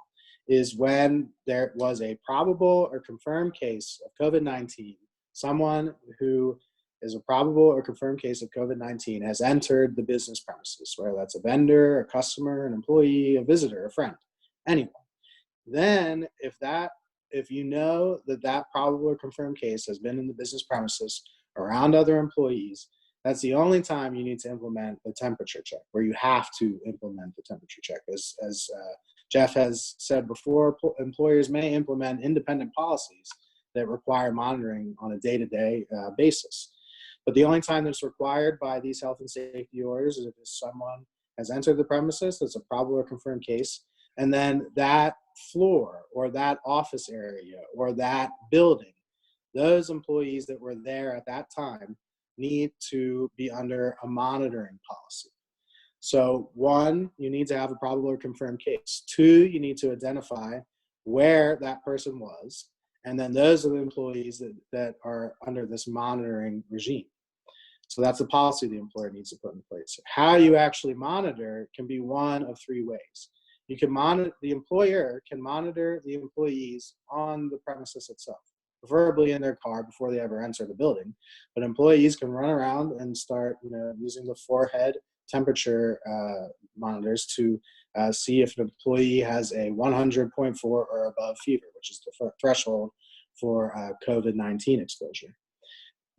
is when there was a probable or confirmed case of COVID-19. Someone who is a probable or confirmed case of COVID-19 has entered the business premises, whether that's a vendor, a customer, an employee, a visitor, a friend, anyone. Then if you know that probable or confirmed case has been in the business premises around other employees, that's the only time you need to implement the temperature check, where you have to implement the temperature check. As Jeff has said before, employers may implement independent policies that require monitoring on a day-to-day basis. But the only time that's required by these health and safety orders is if someone has entered the premises, that's a probable or confirmed case, and then that floor or that office area or that building, those employees that were there at that time need to be under a monitoring policy. So 1, you need to have a probable or confirmed case. 2, you need to identify where that person was. And then those are the employees that are under this monitoring regime. So that's the policy the employer needs to put in place. How you actually monitor can be one of three ways. You can monitor, the employer can monitor the employees on the premises itself, preferably in their car before they ever enter the building. But employees can run around and start, using the forehead temperature monitors to see if an employee has a 100.4 or above fever, which is the threshold for COVID-19 exposure.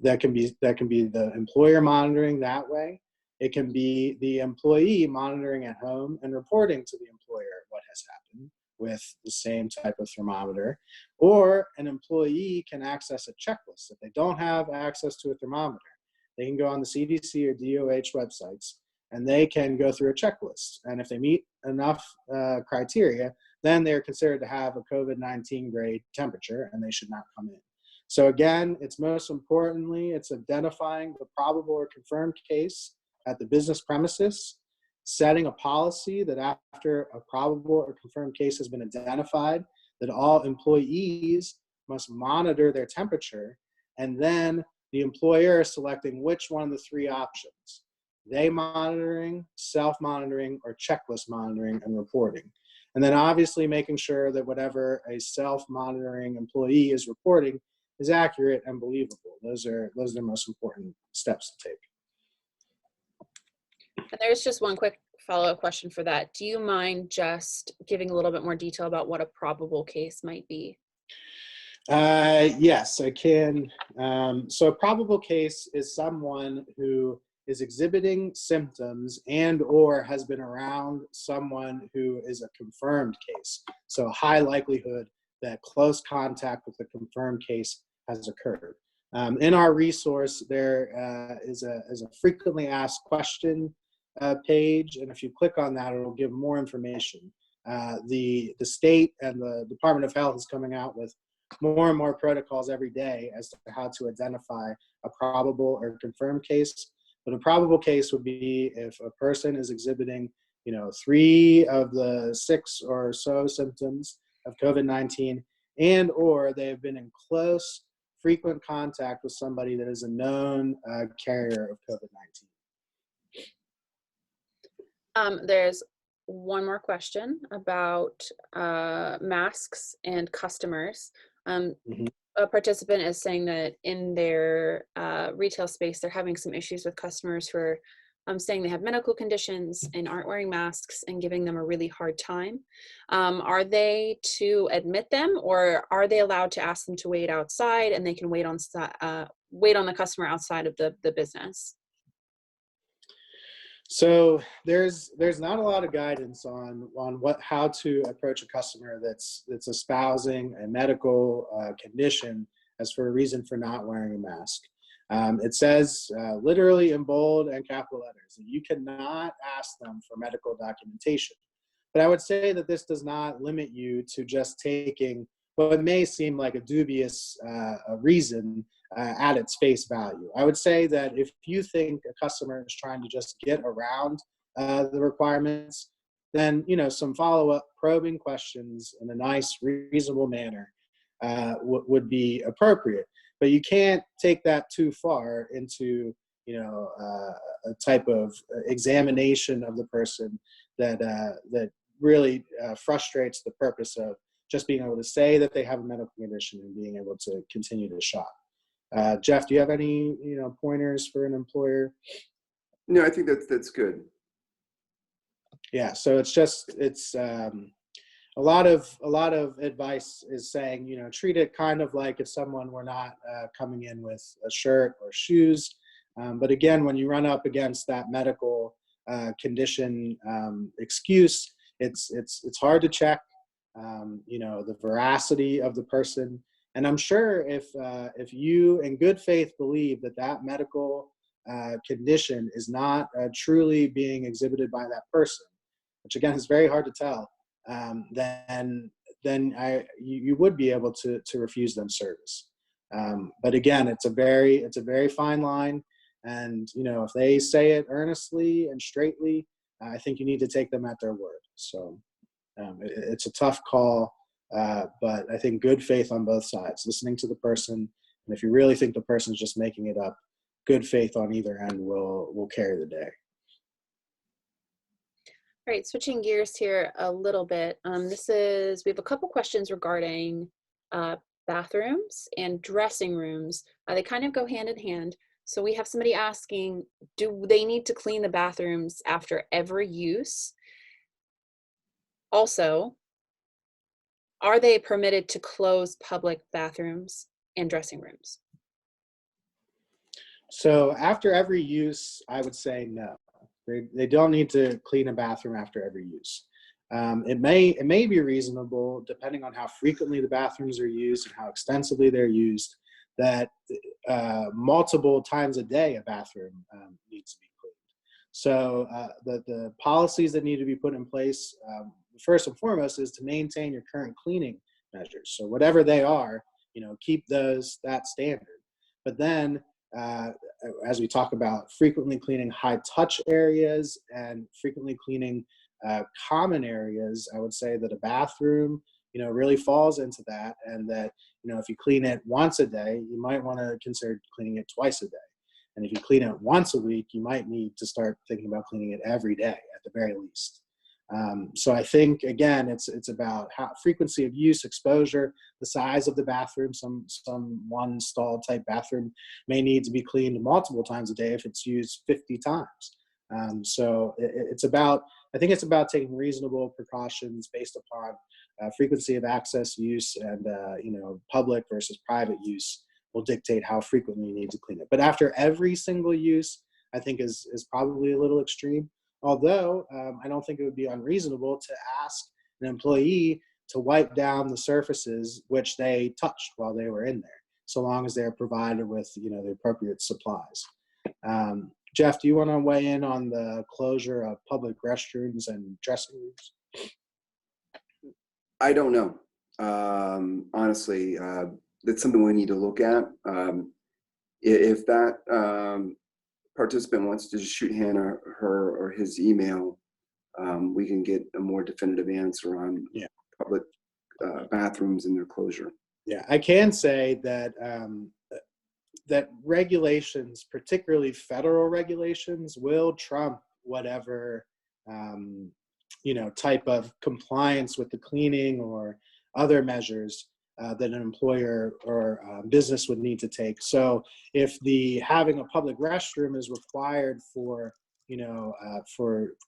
That can be the employer monitoring that way. It can be the employee monitoring at home and reporting to the employer what has happened with the same type of thermometer. Or an employee can access a checklist. If they don't have access to a thermometer, they can go on the CDC or DOH websites and they can go through a checklist. And if they meet enough criteria, then they're considered to have a COVID-19 grade temperature and they should not come in. So again, it's most importantly, it's identifying the probable or confirmed case at the business premises, setting a policy that after a probable or confirmed case has been identified, that all employees must monitor their temperature, and then the employer selecting which one of the three options: they monitoring, self-monitoring, or checklist monitoring and reporting. And then obviously making sure that whatever a self-monitoring employee is reporting is accurate and believable. Those are the most important steps to take. And there's just one quick follow-up question for that. Do you mind just giving a little bit more detail about what a probable case might be? Yes, I can. So a probable case is someone who is exhibiting symptoms and or has been around someone who is a confirmed case. So a high likelihood that close contact with the confirmed case has occurred. In our resource, there is a frequently asked question page, and if you click on that, it'll give more information. The state and the Department of Health is coming out with more and more protocols every day as to how to identify a probable or confirmed case. But a probable case would be if a person is exhibiting, 3 of the 6 or so symptoms of COVID-19, and or they have been in close, frequent contact with somebody that is a known carrier of COVID-19. There's one more question about masks and customers. A participant is saying that in their retail space, they're having some issues with customers who are saying they have medical conditions and aren't wearing masks and giving them a really hard time. Are they to admit them, or are they allowed to ask them to wait outside and they can wait on the customer outside of the business? So there's not a lot of guidance on how to approach a customer that's espousing a medical condition as for a reason for not wearing a mask. It says literally in bold and capital letters that you cannot ask them for medical documentation. But I would say that this does not limit you to just taking what may seem like a dubious reason at its face value. I would say that if you think a customer is trying to just get around the requirements, then some follow-up probing questions in a nice, reasonable manner would be appropriate. But you can't take that too far into a type of examination of the person that really frustrates the purpose of just being able to say that they have a medical condition and being able to continue to shop. Jeff, do you have any pointers for an employer? No, I think that's good. Yeah, so it's a lot of advice is saying treat it kind of like if someone were not coming in with a shirt or shoes. But again, when you run up against that medical condition excuse, it's hard to check the veracity of the person. And I'm sure if you in good faith believe that medical condition is not truly being exhibited by that person, which again is very hard to tell, then you would be able to refuse them service. But again, it's a very fine line, and if they say it earnestly and straightly, I think you need to take them at their word. So it's a tough call But I think good faith on both sides, listening to the person. And if you really think the person's just making it up, good faith on either end will carry the day. All right, switching gears here a little bit. We have a couple questions regarding bathrooms and dressing rooms. They kind of go hand in hand. So we have somebody asking, do they need to clean the bathrooms after every use? Also, are they permitted to close public bathrooms and dressing rooms? So after every use, I would say no. They don't need to clean a bathroom after every use. It may be reasonable, depending on how frequently the bathrooms are used and how extensively they're used, that multiple times a day a bathroom needs to be cleaned. So the policies that need to be put in place, first and foremost, is to maintain your current cleaning measures. So whatever they are, keep that standard. But then, as we talk about frequently cleaning high touch areas and frequently cleaning common areas, I would say that a bathroom, really falls into that, and that, if you clean it once a day, you might want to consider cleaning it twice a day. And if you clean it once a week, you might need to start thinking about cleaning it every day at the very least. So I think, again, it's about frequency of use, exposure, the size of the bathroom. Some one stall type bathroom may need to be cleaned multiple times a day if it's used 50 times. So I think it's about taking reasonable precautions based upon frequency of access, use, and public versus private use will dictate how frequently you need to clean it. But after every single use, I think is probably a little extreme. Although I don't think it would be unreasonable to ask an employee to wipe down the surfaces which they touched while they were in there, so long as they're provided with the appropriate supplies. Jeff, do you want to weigh in on the closure of public restrooms and dressing rooms? I don't know. Honestly, that's something we need to look at. If that participant wants to just shoot Hannah her or his email, we can get a more definitive answer on public bathrooms and their closure. Yeah, I can say that that regulations, particularly federal regulations, will trump whatever type of compliance with the cleaning or other measures that an employer or business would need to take. So if having a public restroom is required for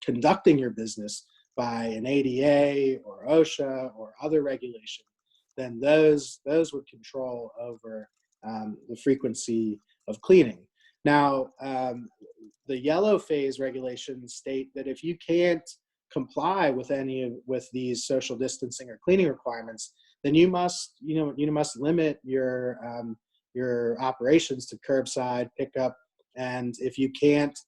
conducting your business by an ADA or OSHA or other regulation, then those would control over the frequency of cleaning. Now, the yellow phase regulations state that if you can't comply with with these social distancing or cleaning requirements, then you must limit your operations to curbside pickup. And if you can't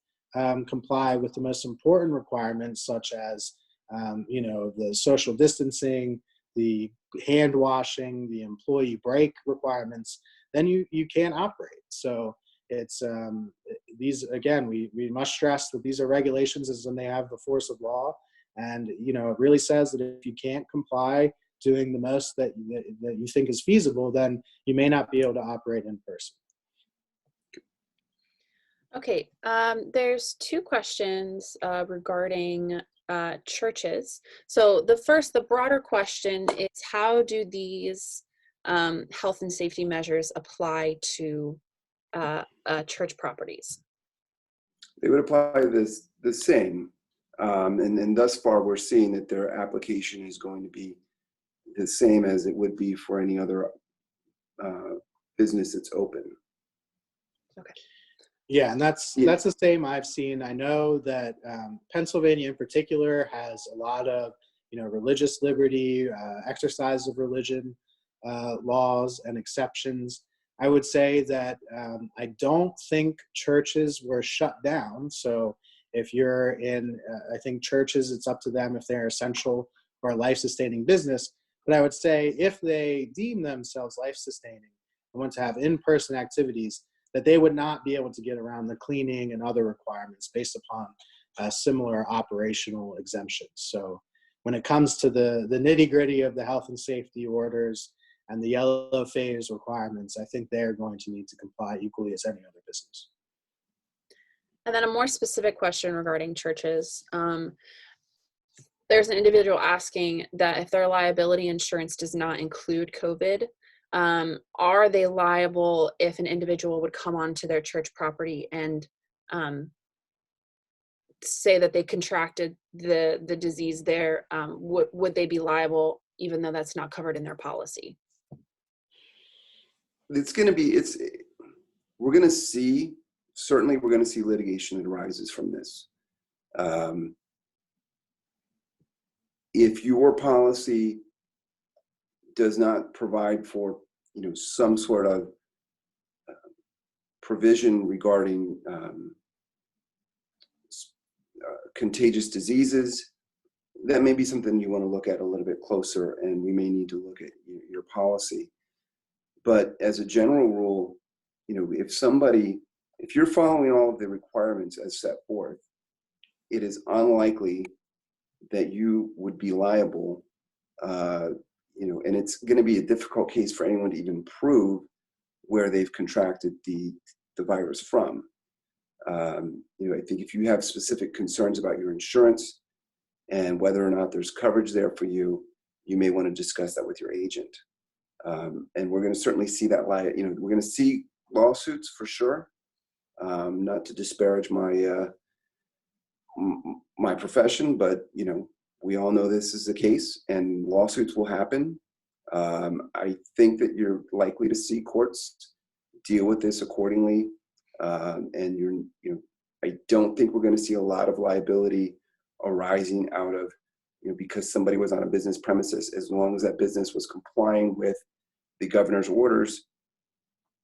comply with the most important requirements, such as the social distancing, the hand washing, the employee break requirements, then you can't operate. So it's these, again, we must stress that these are regulations as when they have the force of law. And it really says that if you can't comply doing the most that you think is feasible, then you may not be able to operate in person. Okay, there's two questions regarding churches. So the broader question is, how do these health and safety measures apply to church properties? They would apply the same. And thus far, we're seeing that their application is going to be the same as it would be for any other business that's open. Okay. Yeah, and that's the same I've seen. I know that Pennsylvania in particular has a lot of religious liberty, exercise of religion laws and exceptions. I would say that I don't think churches were shut down. So if you're in, I think churches, it's up to them if they're essential or a life-sustaining business. But I would say if they deem themselves life-sustaining and want to have in-person activities, that they would not be able to get around the cleaning and other requirements based upon similar operational exemptions. So when it comes to the nitty gritty of the health and safety orders and the yellow phase requirements, I think they're going to need to comply equally as any other business. And then a more specific question regarding churches. There's an individual asking that if their liability insurance does not include COVID, are they liable if an individual would come onto their church property and say that they contracted the disease there? Would they be liable even though that's not covered in their policy? It's going to be, we're going to see, certainly we're going to see litigation that arises from this. If your policy does not provide for, some sort of provision regarding contagious diseases, that may be something you want to look at a little bit closer, and we may need to look at your policy. But as a general rule, if you're following all of the requirements as set forth, it is unlikely that you would be liable, and it's going to be a difficult case for anyone to even prove where they've contracted the virus from. I think if you have specific concerns about your insurance and whether or not there's coverage there for you, you may want to discuss that with your agent. And we're going to certainly see that, we're going to see lawsuits for sure. Not to disparage my profession, but we all know this is the case, and lawsuits will happen. I think that you're likely to see courts deal with this accordingly, and I don't think we're going to see a lot of liability arising out of because somebody was on a business premises. As long as that business was complying with the governor's orders,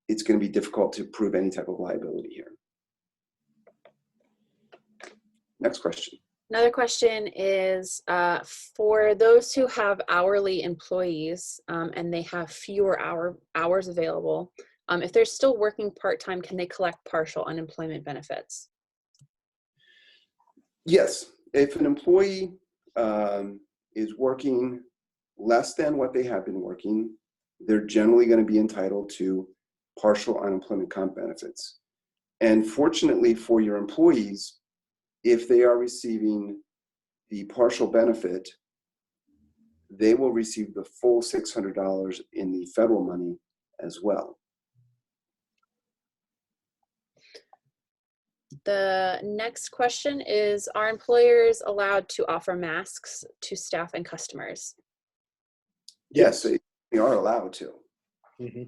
it's going to be difficult to prove any type of liability here. Next question. Another question is for those who have hourly employees and they have fewer hours available, if they're still working part-time, can they collect partial unemployment benefits? Yes. If an employee is working less than what they have been working, they're generally going to be entitled to partial unemployment comp benefits. And fortunately for your employees, if they are receiving the partial benefit, they will receive the full $600 in the federal money as well. The next question is, are employers allowed to offer masks to staff and customers? Yes, they are allowed to. Mm-hmm.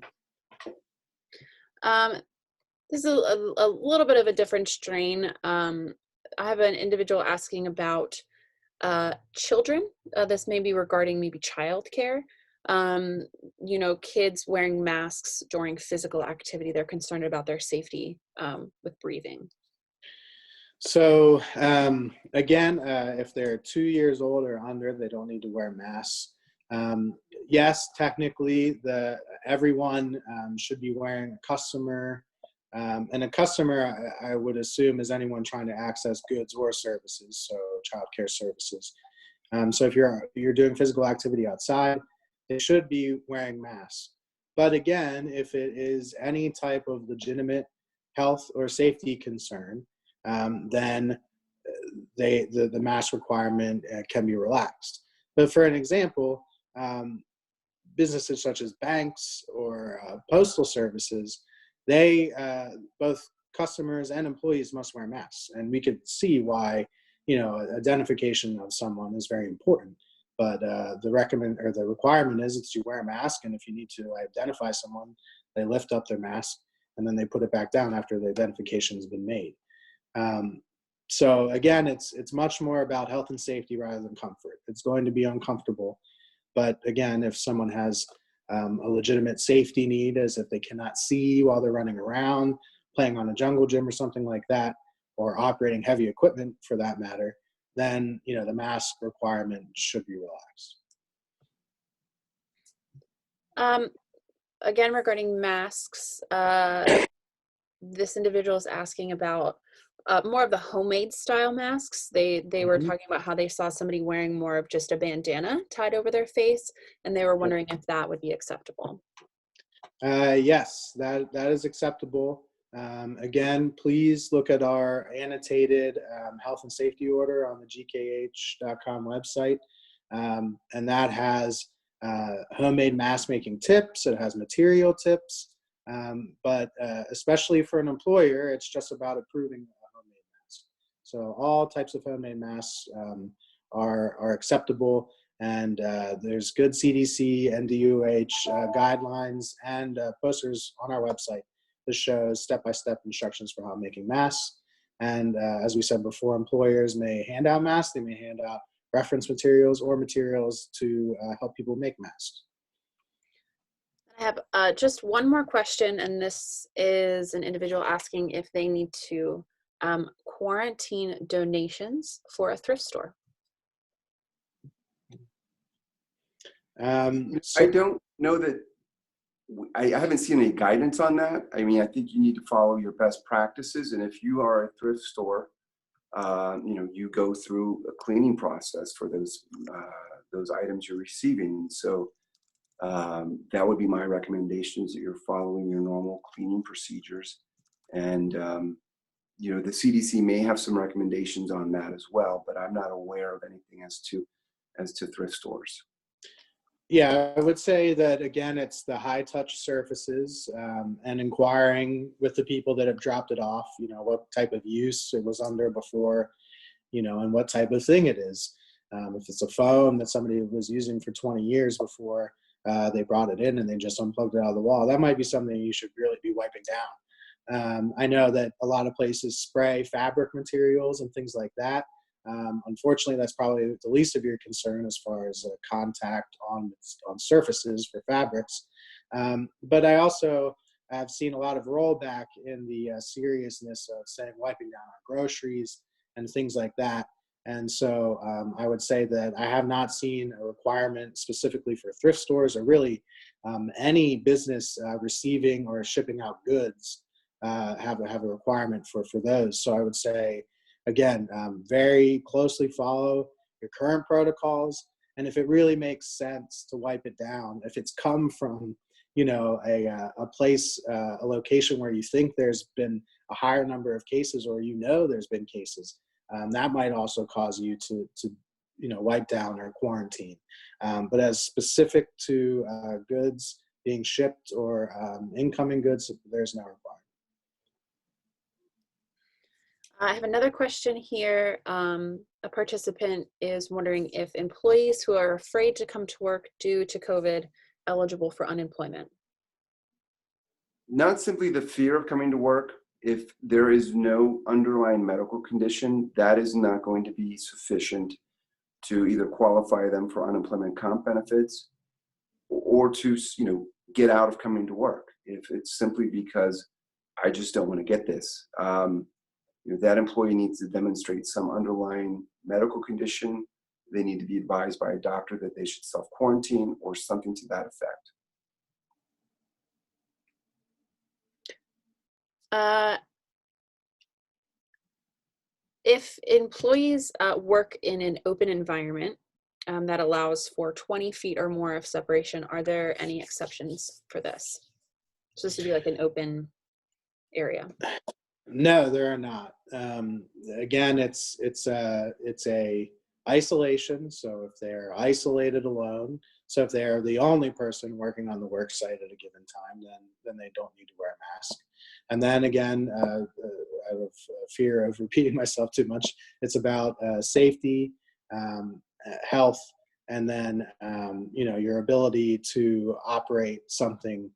This is a little bit of a different strain. I have an individual asking about children. This may be regarding maybe childcare. Kids wearing masks during physical activity. They're concerned about their safety with breathing. So again, if they're 2 years old or under, they don't need to wear masks. Yes, technically, everyone should be wearing a customer. And a customer, I would assume, is anyone trying to access goods or services, so childcare services. So if you're doing physical activity outside, they should be wearing masks. But again, if it is any type of legitimate health or safety concern, then the mask requirement can be relaxed. But for an example, businesses such as banks or postal services, they both customers and employees must wear masks, and we could see why identification of someone is very important. But the requirement is that you wear a mask, and if you need to identify someone, they lift up their mask and then they put it back down after the identification has been made. So again, it's much more about health and safety rather than comfort. It's going to be uncomfortable, but again, if someone has a legitimate safety need, as if they cannot see while they're running around, playing on a jungle gym or something like that, or operating heavy equipment for that matter, then the mask requirement should be relaxed. Again, regarding masks, this individual is asking about more of the homemade style masks. They were Mhm. talking about how they saw somebody wearing more of just a bandana tied over their face, and they were wondering if that would be acceptable. Yes, that is acceptable. Again, please look at our annotated health and safety order on the gkh.com website. And that has homemade mask making tips. It has material tips. But especially for an employer, it's just about approving a homemade mask. So all types of homemade masks are acceptable. And there's good CDC, NDUH guidelines and posters on our website that shows step-by-step instructions for how making masks. And as we said before, employers may hand out masks. They may hand out reference materials or materials to help people make masks. I have just one more question, and this is an individual asking if they need to quarantine donations for a thrift store. I don't know that, I haven't seen any guidance on that. I mean, I think you need to follow your best practices. And if you are a thrift store, you go through a cleaning process for those items you're receiving. So that would be my recommendation, is that you're following your normal cleaning procedures. And, the CDC may have some recommendations on that as well, but I'm not aware of anything as to thrift stores. Yeah, I would say that, again, it's the high touch surfaces and inquiring with the people that have dropped it off, what type of use it was under before, and what type of thing it is. If it's a phone that somebody was using for 20 years before they brought it in and they just unplugged it out of the wall, that might be something you should really be wiping down. I know that a lot of places spray fabric materials and things like that. Unfortunately, that's probably the least of your concern as far as contact on surfaces for fabrics. But I also have seen a lot of rollback in the seriousness of, say, wiping down our groceries and things like that. And so I would say that I have not seen a requirement specifically for thrift stores or really any business receiving or shipping out goods have a requirement for those. So I would say, again, very closely follow your current protocols. And if it really makes sense to wipe it down, if it's come from, a place, a location where you think there's been a higher number of cases, or there's been cases, that might also cause you to wipe down or quarantine. But as specific to goods being shipped or incoming goods, there's no requirement. I have another question here. A participant is wondering if employees who are afraid to come to work due to COVID eligible for unemployment. Not simply the fear of coming to work. If there is no underlying medical condition, that is not going to be sufficient to either qualify them for unemployment comp benefits or to, get out of coming to work. If it's simply because I just don't want to get this, that employee needs to demonstrate some underlying medical condition. They need to be advised by a doctor that they should self-quarantine or something to that effect. If employees work in an open environment that allows for 20 feet or more of separation, are there any exceptions for this? So this would be like an open area. No, there are not. Again, it's a isolation. So if they're isolated alone, so if they're the only person working on the work site at a given time, then they don't need to wear a mask. And then again, out of fear of repeating myself too much, it's about safety, health, and then your ability to operate something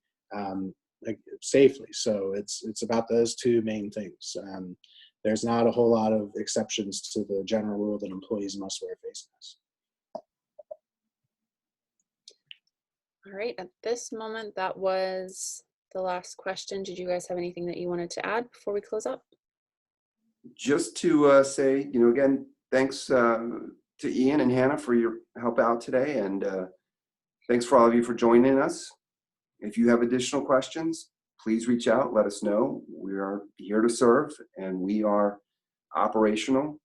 safely. So it's about those two main things. There's not a whole lot of exceptions to the general rule that employees must wear face masks. All right, at this moment, that was the last question. Did you guys have anything that you wanted to add before we close up? Just to say, again, thanks to Ian and Hannah for your help out today. And thanks for all of you for joining us. If you have additional questions, please reach out, let us know. We are here to serve, and we are operational,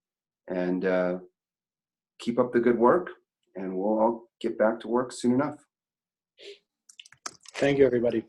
and keep up the good work, and we'll all get back to work soon enough. Thank you, everybody.